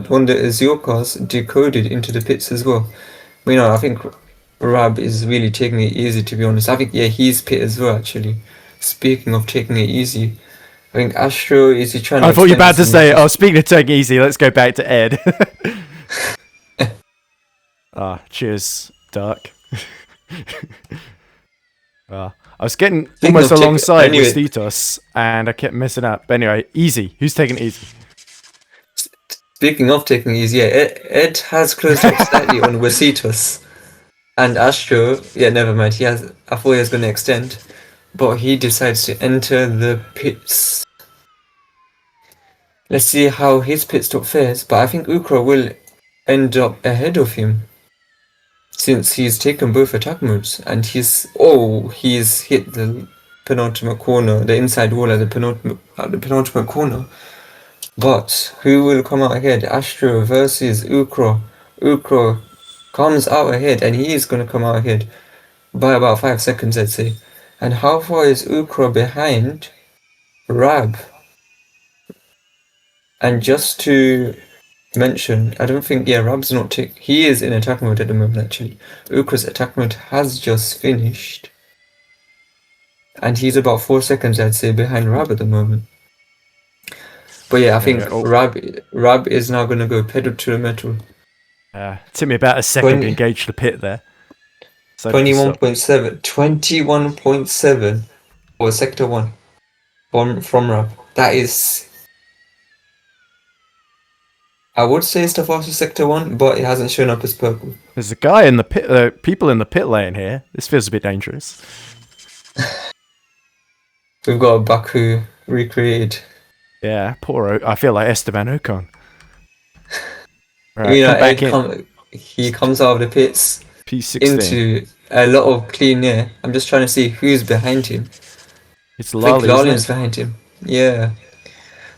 one of the Azure cars decoded into the pits as well. I think Rab is really taking it easy, to be honest. I think, yeah, he's pit as well, actually. Speaking of taking it easy, I think Astro, is he trying to... I thought you were about to say, oh, speaking of taking easy, let's go back to Ed. Cheers, Dark. I was getting almost alongside with Stitos, and I kept messing up. But anyway, easy. Who's taking easy? Speaking of taking easy, yeah, Ed has closed up slightly on Wasitos. And Astro, yeah, never mind. I thought he was going to extend, but he decides to enter the pits. Let's see how his pit stop fares, but I think Ukra will end up ahead of him, since he's taken both attack modes, and he's hit the penultimate corner, the inside wall at the penultimate corner. But who will come out ahead? Astro versus Ukra. Ukra comes out ahead, and he is going to come out ahead by about 5 seconds, I'd say. And how far is Ukra behind Rab? And just to mention, I don't think, Rab's not he is in attack mode at the moment, actually. Ukra's attack mode has just finished. And he's about 4 seconds, I'd say, behind Rab at the moment. But yeah, I think Rab is now going to go pedal to the metal. It took me about a second to engage the pit there. 21.7. 21.7 for sector 1 from Rab. That is I would say it's the fastest sector one, but it hasn't shown up as purple. There's a guy in the pit. People in the pit lane here. This feels a bit dangerous. We've got a Baku recreated. Yeah, I feel like Esteban Ocon. Right, You know, come back in. he comes out of the pits P16. into a lot of clean air. I'm just trying to see who's behind him. It's I think Lally, isn't Lalian's it? behind him. Yeah.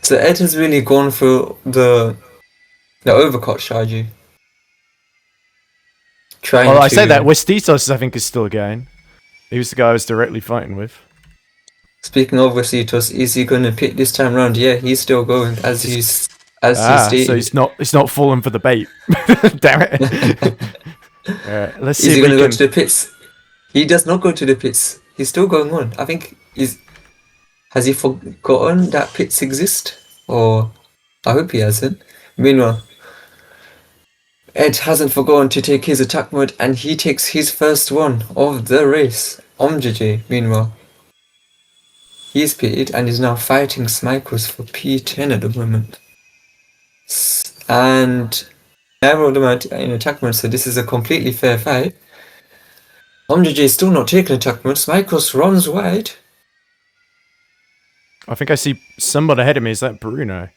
So Ed has really gone for the overcut strategy. Well, Trying I say that to Westitos, I think, is still going. He was the guy I was directly fighting with. Speaking of Vasitos, is he gonna pit this time round? Yeah, he's still going as He's he so stated. he's not falling for the bait. Damn it! Alright, let's see Is if he we gonna go can. to the pits? He does not go to the pits. He's still going on. I think has he forgotten that pits exist? Or I hope he hasn't. Meanwhile, Ed hasn't forgotten to take his attack mode and he takes his first one of the race. Omjj, meanwhile, he's pitted and is now fighting Smikos for P10 at the moment. And I rolled them out in attack mode, so this is a completely fair fight. Omjj is still not taking attack mode. Smikos runs wide. I think I see somebody ahead of me. Is that Bruno?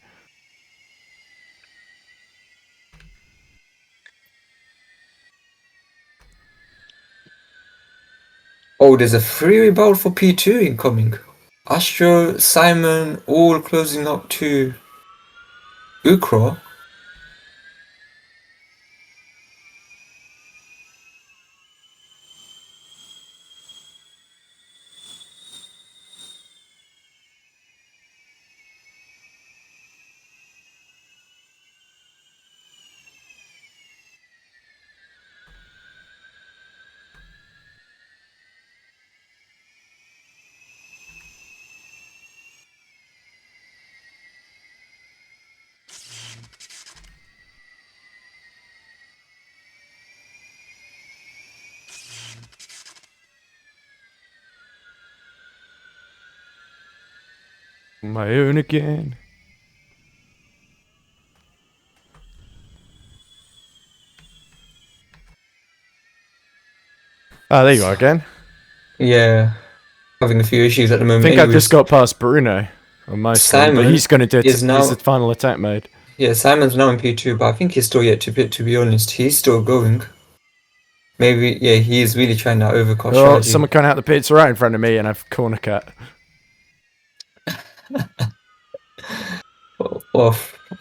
Oh, there's a free rebound for P2 incoming. Astro, Simon, all closing up to Ukro. My own again. Ah, there you are again. Yeah, having a few issues at the I moment. think I've just Anyways, got past Bruno on my screen, but Simon he's going to do is his now. final attack mode. Yeah, Simon's now in P2, but I think he's still yet to pit, to be honest. He's still going. Maybe, yeah, he is really trying that overcut Oh, strategy. someone coming out the pits right in front of me, and I've corner cut. Or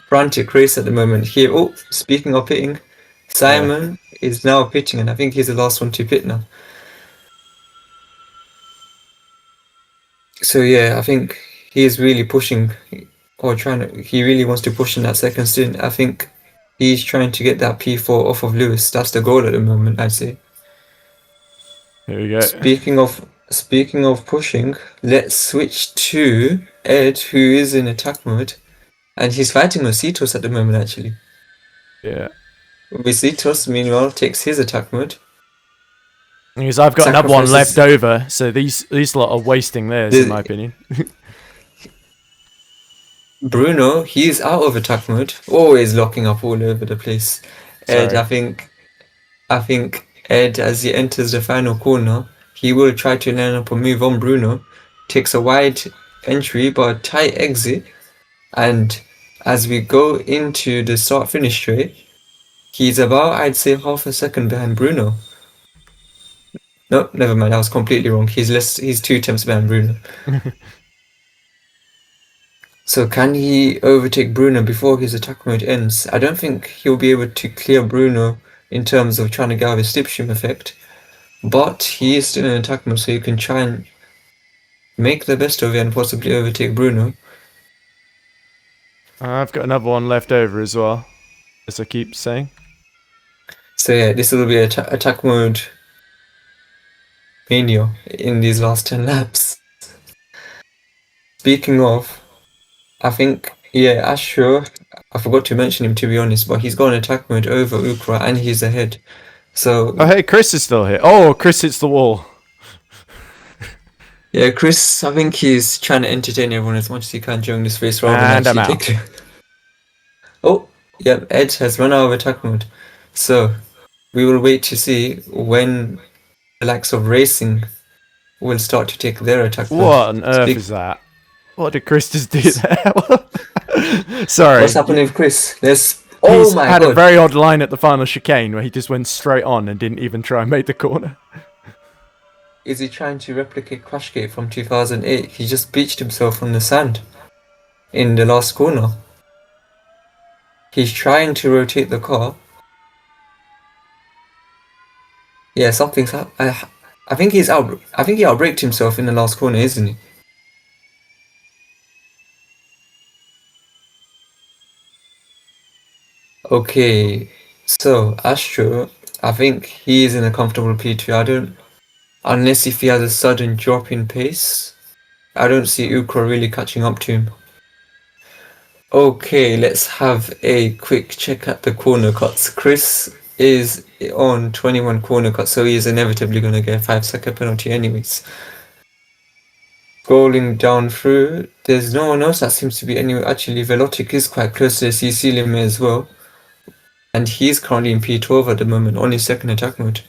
frantic race at the moment here. Oh, speaking of pitting, Simon is now pitching, and I think he's the last one to pit now. So yeah, I think he is really pushing, or trying to. He really wants to push in that second stint. I think he's trying to get that P4 off of Lewis. That's the goal at the moment, I'd say. Here we go. Speaking of pushing, let's switch to Ed, who is in attack mode, and he's fighting Ositos at the moment. Actually, Yeah. Ositos meanwhile takes his attack mode. Because I've got another one Sacrifices left over, so these lot are wasting theirs, in my opinion. Bruno. He's out of attack mode, always locking up all over the place. Ed, Sorry. I think Ed, as he enters the final corner, he will try to line up a move on Bruno. Takes a wide entry but a tight exit. And as we go into the start-finish straight, he's about, I'd say, half a second behind Bruno. No, never mind. I was completely wrong. He's 2 attempts behind Bruno. So can he overtake Bruno before his attack mode ends? I don't think he'll be able to clear Bruno in terms of trying to get out of his slipstream effect. But he is still in attack mode, so you can try and make the best of it and possibly overtake Bruno. I've got another one left over as well, as I keep saying. So yeah, this will be attack mode mania in these last 10 laps. Speaking of, I think, yeah, Astro, I forgot to mention him to be honest, but he's got an attack mode over Ukra and he's ahead. So Oh, hey, Chris is still here. Oh, Chris hits the wall. yeah, Chris, I think he's trying to entertain everyone as much as he can during this race rather And than I'm actually out. take it. Oh, Yep, Ed has run out of attack mode. So we will wait to see when the likes of racing will start to take their attack mode. What on earth is that? What did Chris just do there? Sorry. What's happening with Chris? Oh He's my had a god! very odd line at the final chicane where he just went straight on and didn't even try and make the corner. Is he trying to replicate Crashgate from 2008? He just beached himself on the sand in the last corner. He's trying to rotate the car. Yeah, something's happened. I think he's out. I think he outbraked himself in the last corner, isn't he? Okay, so Astro, I think he is in a comfortable P2. Unless if he has a sudden drop in pace, I don't see Ukro really catching up to him. Okay, let's have a quick check at the corner cuts. Chris is on 21 corner cuts, so he is inevitably going to get a 5-second penalty anyways. Scrolling down through, there's no one else that seems to be anywhere. Actually, Velotic is quite close to the CC limit as well. And he's currently in P12 at the moment, on his second attack mode.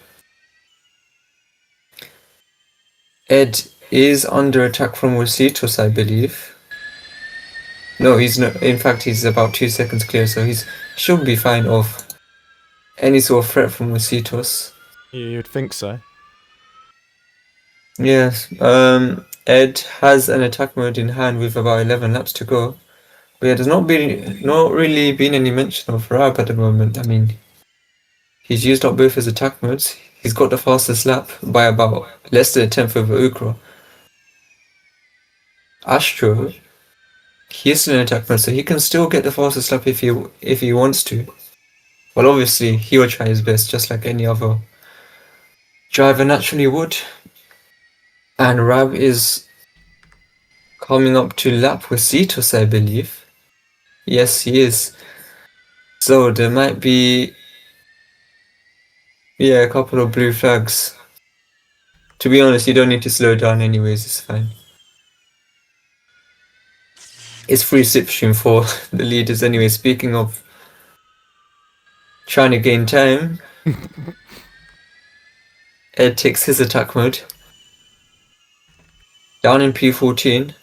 Ed is under attack from Wasitos, I believe. No, he's not. In fact, he's about 2 seconds clear, so he should be fine of any sort of threat from Wasitos. You'd think so. Yes, Ed has an attack mode in hand with about 11 laps to go. But yeah, there's not really been any mention of Rab at the moment. I mean, he's used up both his attack modes. He's got the fastest lap by about less than a tenth over Ukro. Astro, he's still in attack mode, so he can still get the fastest lap if he wants to. Well, obviously, he will try his best, just like any other driver naturally would. And Rab is coming up to lap with Cetus, I believe. Yes, he is. So there might be, yeah, a couple of blue flags. To be honest, you don't need to slow down anyways, it's fine. It's free slipstream for the leaders anyway. Speaking of trying to gain time, Ed takes his attack mode. Down in P14.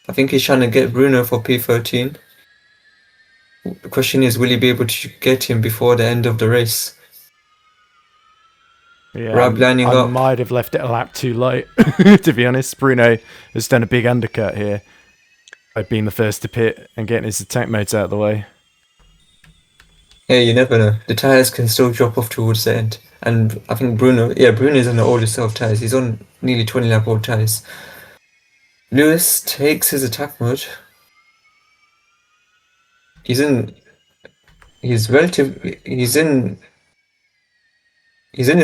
I think he's trying to get Bruno for P13. The question is, will he be able to get him before the end of the race? Yeah, Rab lining I up. might have left it a lap too late, to be honest. Bruno has done a big undercut here by being the first to pit and getting his attack modes out of the way. Yeah, you never know. The tires can still drop off towards the end. And I think Bruno is on the older set of tires. He's on nearly 20 lap old tires. Lewis takes his attack mode. He's in his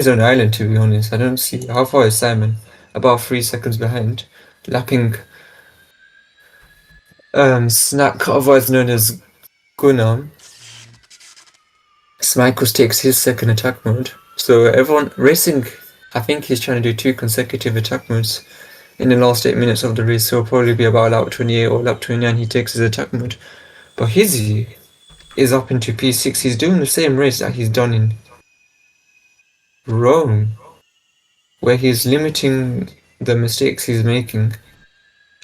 own island, to be honest. I don't see how far is Simon. About 3 seconds behind. Lapping Snack, otherwise known as Gunnar. Smikos takes his second attack mode. So everyone racing, I think he's trying to do 2 consecutive attack modes in the last 8 minutes of the race. So it'll probably be about lap 28 or lap 29 he takes his attack mode. But Hizzy is up into P6. He's doing the same race that he's done in Rome, where he's limiting the mistakes he's making.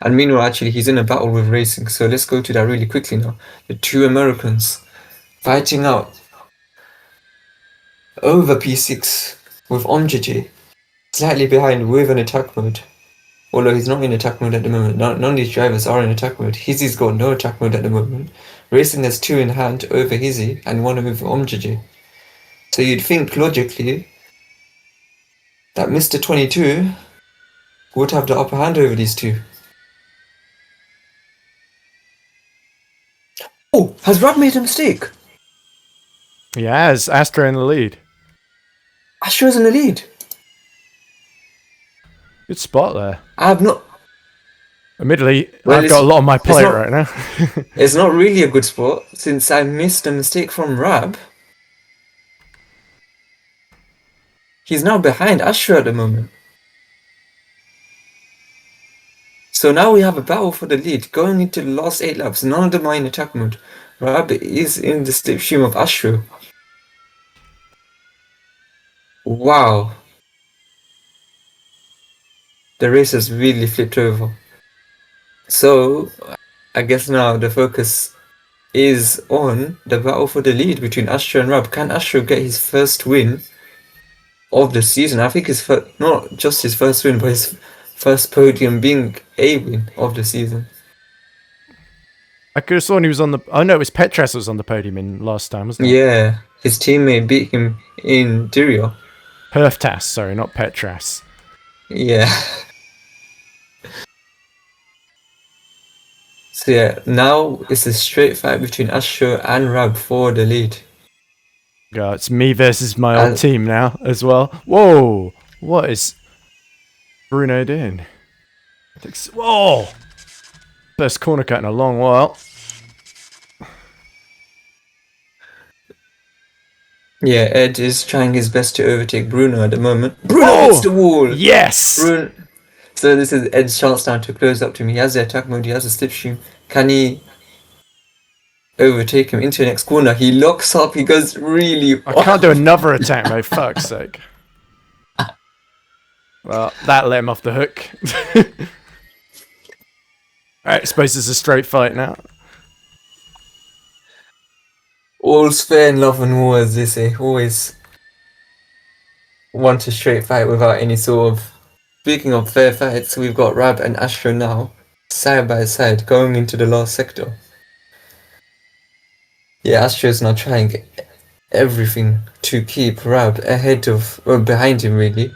And meanwhile, actually, he's in a battle with racing. So let's go to that really quickly now. The 2 Americans fighting out over P6 with Omjiji slightly behind with an attack mode. Although he's not in attack mode at the moment. None of these drivers are in attack mode. Hizzy's got no attack mode at the moment. Racing has 2 in hand over Hizzy and 1 over Omjiji. So you'd think logically that Mr. 22 would have the upper hand over these 2. Oh, has Rob made a mistake? He has Astra in the lead. Astro's in the lead. Good spot there. I have not. Admittedly, Well, I've got a lot on my plate not- right now. It's not really a good spot since I missed a mistake from Rab. He's now behind Astro at the moment. So now we have a battle for the lead going into the last 8 laps. None of them are in attack mode. Rabbit is in the slipstream of Astro. Wow. The race has really flipped over. So I guess now the focus is on the battle for the lead between Astro and Rab. Can Astro get his first win of the season? I think his not just his first win, but his first podium being a win of the season. I could have sworn he was on the. Oh no, it was Petras was on the podium in last time, wasn't it? Yeah, his teammate beat him in Dirio. Perftas, sorry, not Petras. Yeah. So yeah, now it's a straight fight between Astro and Rab for the lead. God, it's me versus my old team now as well. Whoa! What is Bruno doing? Whoa! First corner cut in a long while. Yeah, Ed is trying his best to overtake Bruno at the moment. Bruno hits the wall! Yes! Bruno. So this is Ed's chance now to close up to him. He has the attack mode, he has the slipstream. Can he overtake him into the next corner? He locks up, he goes really... I can't do another attack mode, fuck's sake. Well, that let him off the hook. I suppose it's a straight fight now. All's fair in love and war, as they say. Always want a straight fight without any sort of... Speaking of fair fights, we've got Rab and Astro now, side by side, going into the last sector. Yeah, Astro's now trying everything to keep Rab ahead of, or behind him really.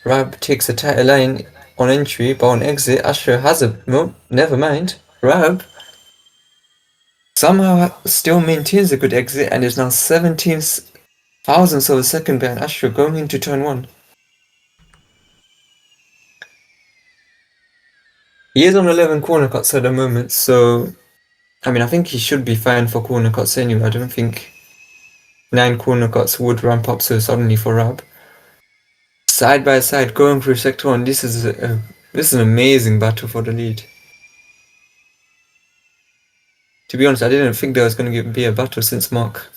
Rab takes a tighter line on entry, but on exit, Astro has a, no, never mind. Rab somehow still maintains a good exit and is now 17 thousandths of a second behind Astro going into turn 1. He is on 11 corner cuts at the moment, so I mean, I think he should be fine for corner cuts anyway. I don't think 9 corner cuts would ramp up so suddenly for Rab. Side by side, going through sector 1. This is an amazing battle for the lead. To be honest, I didn't think there was going to be a battle since Mark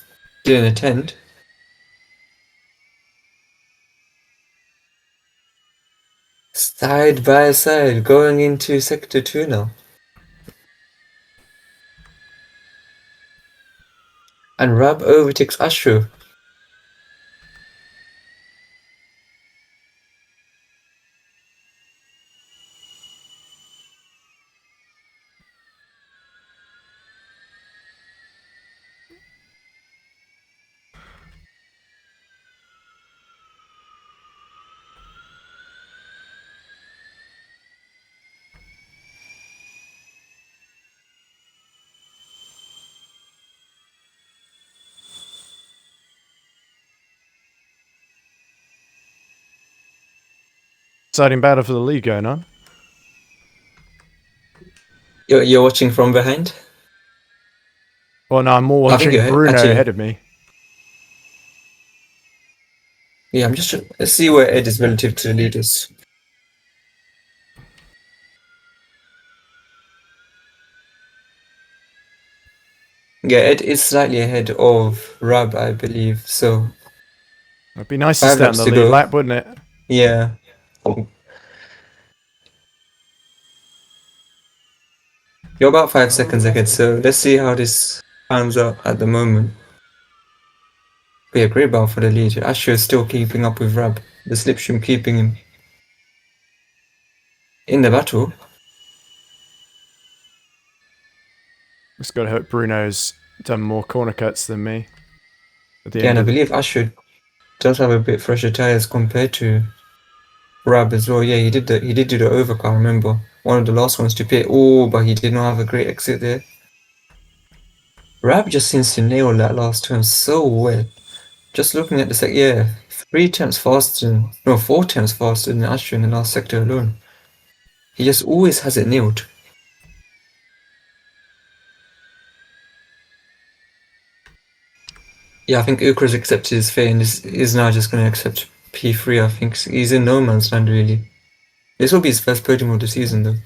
didn't attend. Side by side, going into sector 2 now. And Rab overtakes Astro. Exciting battle for the lead going on. You're watching from behind? Well, no, I'm more watching Bruno ahead of me. Yeah, I'm just trying to see where Ed is relative to the leaders. Yeah, Ed is slightly ahead of Rab, I believe, so... It'd be nice to stay on the lead lap, wouldn't it? Yeah. You're about 5 seconds ahead, so let's see how this pans out at the moment. Be a great battle for the lead. Astro is still keeping up with Rab. The slipstream keeping him in the battle. Just gotta hope Bruno's done more corner cuts than me. Yeah, and I believe Astro does have a bit fresher tires compared to Rab as well. Yeah, he did do the overcar, I remember. One of the last ones to pit. Oh, but he did not have a great exit there. Rab just seems to nail that last turn so well. Just looking at the yeah, 4 times faster than Astro in the last sector alone. He just always has it nailed. Yeah, I think Ukra's accepted his fate and is now just going to accept P3, I think. He's in no man's land, really. This will be his first podium of the season, though.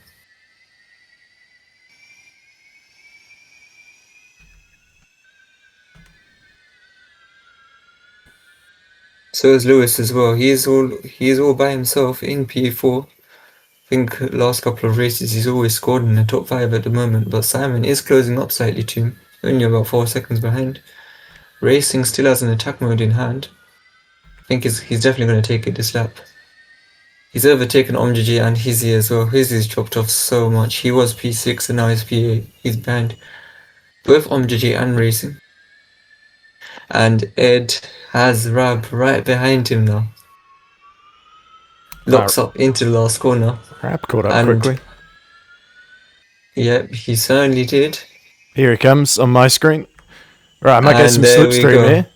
So is Lewis as well. He's all by himself in P4. I think last couple of races he's always scored in the top 5 at the moment, but Simon is closing up slightly to him, only about 4 seconds behind. Racing still has an attack mode in hand. I think he's definitely going to take it this lap. He's overtaken Omjiji and Hizzy as well. Hizzy's dropped off so much. He was P6 and now he's P8. He's behind both Omjiji and Racing. And Ed has Rab right behind him now. Locks up into the last corner. Rab caught up And quickly. yep, he certainly did. Here he comes on my screen. Right, I might get And some there we slipstream go. here.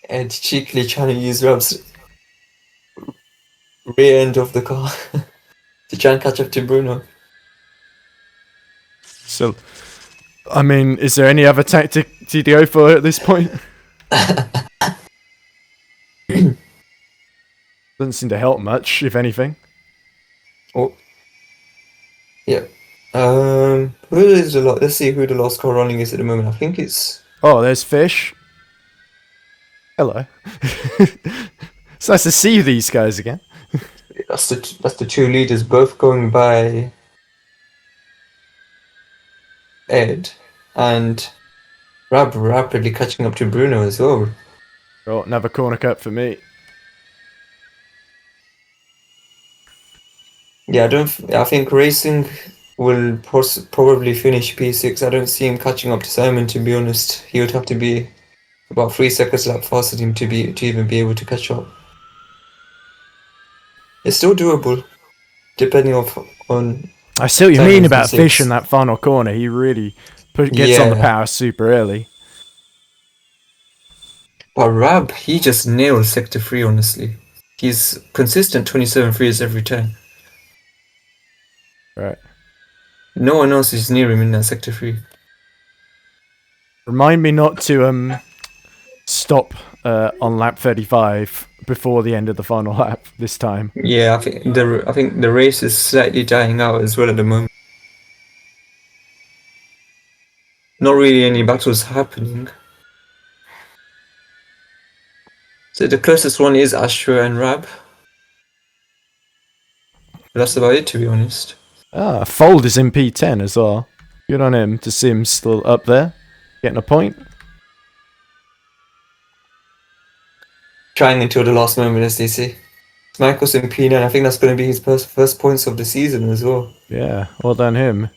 Ed cheekily trying to use Rab's rear end of the car to try and catch up to Bruno. So, I mean, is there any other tactic to go for at this point? Doesn't seem to help much, if anything. Oh, yeah. Who is the Let's see who the last car running is at the moment. I think it's. Oh, there's Fish. Hello. It's nice to see these guys again. That's the two leaders, both going by Ed and Rab rapidly catching up to Bruno as well. Oh, another corner cut for me. Yeah, I think Racing will probably finish P6. I don't see him catching up to Simon, to be honest. He would have to be about 3 seconds lap faster than him to even be able to catch up. It's still doable, depending on. I see what you Simon's mean about mistakes. Fish in that final corner. He really gets on the Yeah. power super early. But Rab, he just nailed Sector 3, honestly. He's consistent 27 frees every time. Right. No one else is near him in that Sector 3. Remind me not to stop on lap 35 before the end of the final lap this time. Yeah, I think the race is slightly dying out as well at the moment. Not really any battles happening. So the closest one is Astro and Rab. But that's about it, to be honest. Ah, Fold is in P10 as well. Good on him to see him still up there, getting a point. Trying until the last moment, as they say. Michael's in P9. I think that's going to be his first points of the season as well. Yeah, well done him.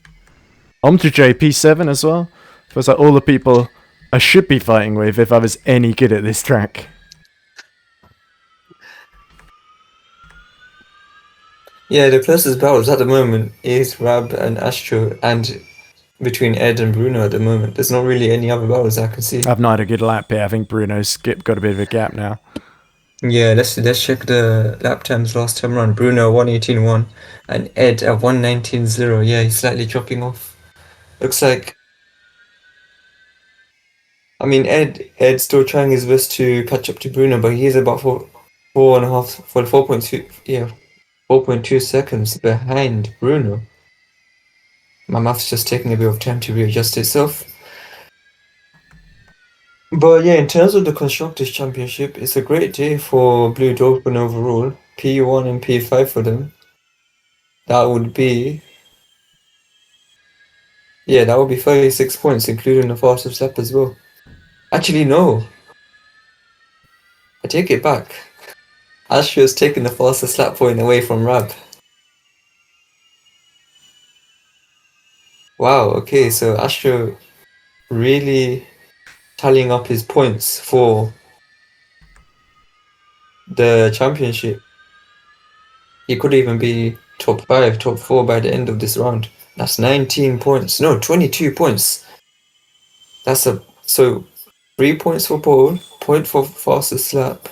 To P7 as well. Feels like all the people I should be fighting with if I was any good at this track. Yeah, the closest battles at the moment is Rab and Astro, and between Ed and Bruno at the moment. There's not really any other battles I can see. I've not had a good lap here. I think Bruno's got a bit of a gap now. Yeah, let's check the lap times last time around. Bruno 1:18.1 and Ed at 1:19.0. Yeah, he's slightly dropping off. Looks like. I mean, Ed's still trying his best to catch up to Bruno, but he's about 4.2 seconds behind Bruno. My math's just taking a bit of time to readjust itself. But yeah, in terms of the Constructors' Championship, it's a great day for Blue Dolphin overall. P1 and P5 for them. That would be 36 points, including the fastest lap as well. Actually, no. I take it back. Astro's taking the fastest lap point away from Rab. Wow, okay, so Astro really tallying up his points for the championship. He could even be top 5, top 4 by the end of this round. That's 19 points. No, 22 points. So 3 points for pole, point for fastest lap,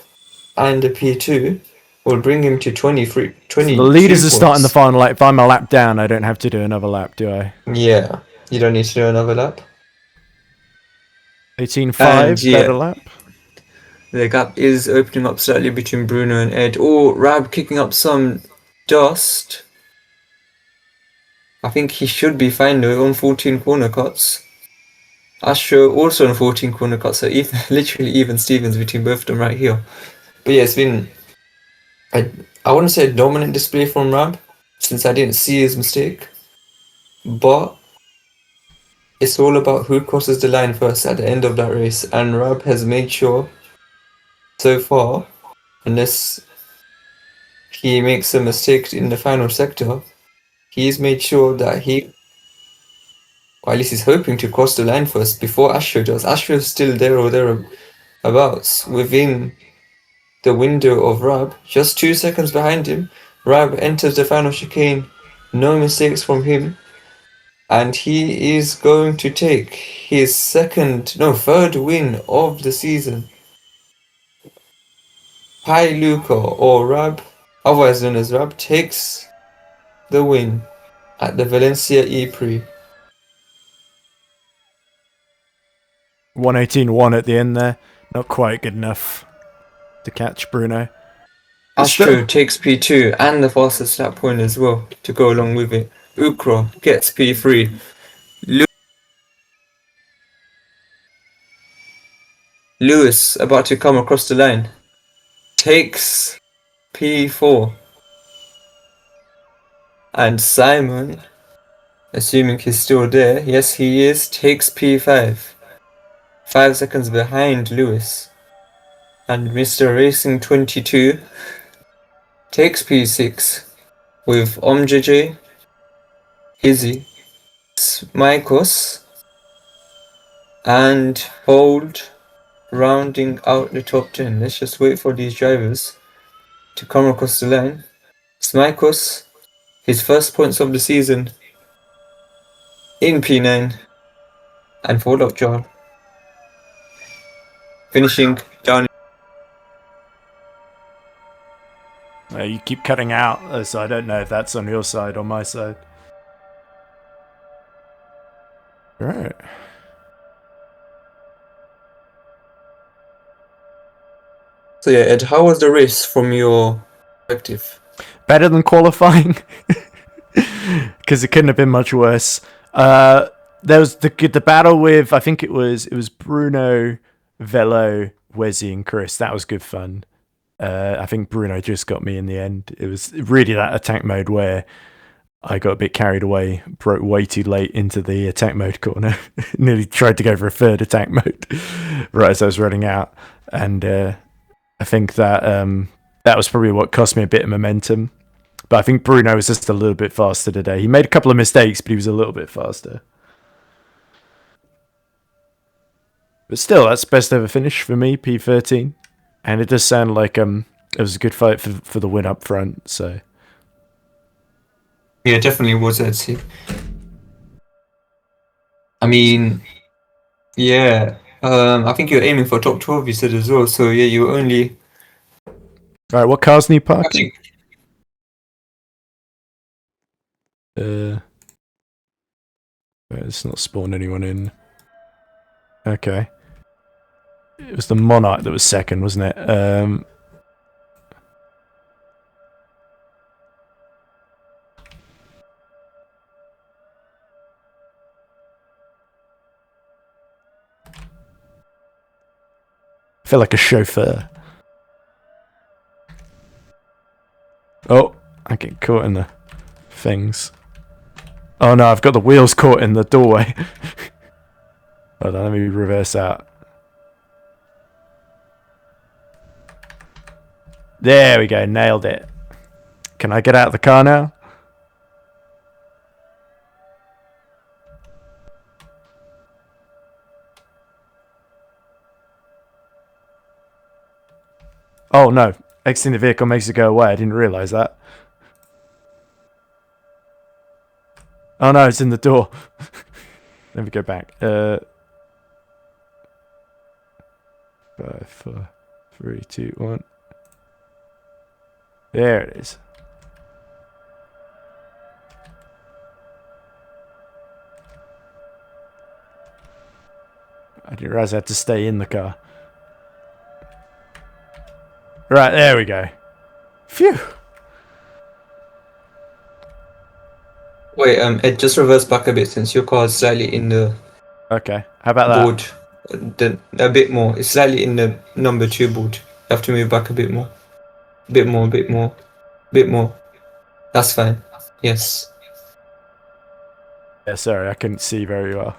and a P2 will bring him to 22 So the leaders are points. starting the final lap. If I'm a lap down, I don't have to do another lap, do I? Yeah, you don't need to do another lap. 18.5, yeah. better lap. The gap is opening up slightly between Bruno and Ed. Oh, Rab kicking up some dust. I think he should be fine though on 14 corner cuts. Astro also on 14 corner cuts, so literally even Stevens between both of them right here. But yeah, it's been I wouldn't say a dominant display from Rab, since I didn't see his mistake. But it's all about who crosses the line first at the end of that race, and Rab has made sure so far, unless he makes a mistake in the final sector, he's made sure that or at least he's hoping to cross the line first before Astro does. Astro's still there or thereabouts within the window of Rab, just 2 seconds behind him. Rab enters the final chicane, no mistakes from him, and he is going to take his third win of the season. Pi Luca, or Rab, otherwise known as Rab, takes the win at the Valencia E-Prix. 118.1 at the end there. Not quite good enough to catch Bruno. Astro takes P2 and the fastest lap point as well to go along with it. Ukra gets P3. Lewis, about to come across the line, takes P4. And Simon, assuming he's still there, yes he is, takes P5. 5 seconds behind Lewis. And Mr. Racing 22 takes P6 with OmJJ, Izzy, Smikos, and Hold rounding out the top 10. Let's just wait for these drivers to come across the line. Smikos, his first points of the season in P9, and Ford Lockjaw finishing down. You keep cutting out, so I don't know if that's on your side or my side. Right. So yeah, Ed, how was the race from your perspective? Better than qualifying, because it couldn't have been much worse. There was the battle with, I think it was Bruno, Velo, Wezzy, and Chris. That was good fun. I think Bruno just got me in the end. It was really that attack mode where I got a bit carried away, broke way too late into the attack mode corner. Nearly tried to go for a third attack mode right as I was running out. And I think that that was probably what cost me a bit of momentum. But I think Bruno was just a little bit faster today. He made a couple of mistakes, but he was a little bit faster. But still, that's best ever finish for me, P13. And it does sound like it was a good fight for the win up front. So Yeah, definitely was, I'd say. I mean, yeah. I think you're aiming for top 12, you said as well. So yeah, you only. Alright, what cars need parking? It's not spawned anyone in. Okay. It was the Monarch that was second, wasn't it? I feel like a chauffeur. Oh, I get caught in the things. Oh no, I've got the wheels caught in the doorway. Hold on, let me reverse out. There we go, nailed it. Can I get out of the car now? Oh no, exiting the vehicle makes it go away. I didn't realise that. Oh no, it's in the door. Let me go back. 5, 4, 3, 2, 1. There it is. I didn't realise I had to stay in the car. Right, there we go. Phew. Wait, Ed, just reverse back a bit since your car is slightly in the Okay. How about that? board. A bit more. It's slightly in the number 2 board. You have to move back a bit more. Bit more, bit more, bit more. That's fine. Yes. Yeah, sorry, I couldn't see very well.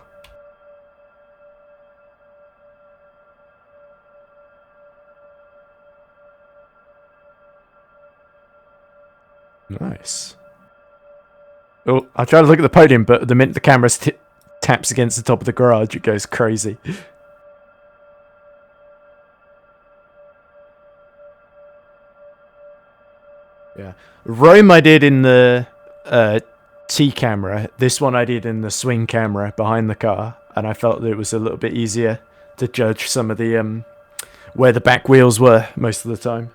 Nice. Oh, I try to look at the podium, but the minute the camera taps against the top of the garage, it goes crazy. Yeah. Rome I did in the T camera. This one I did in the swing camera behind the car, and I felt that it was a little bit easier to judge some of the where the back wheels were most of the time,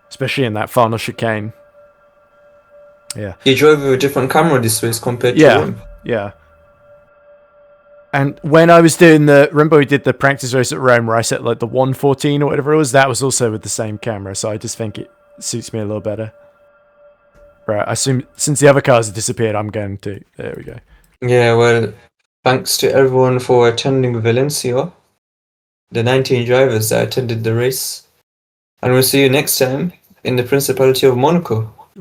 especially in that final chicane. Yeah. You drove with a different camera this race compared to Yeah. Rome. Yeah. And when I was doing remember we did the practice race at Rome where I set like the 114 or whatever it was, that was also with the same camera, so I just think it suits me a little better. Right, I assume since the other cars have disappeared, I'm going to. There we go. Yeah, well, thanks to everyone for attending Valencia, the 19 drivers that attended the race. And we'll see you next time in the Principality of Monaco.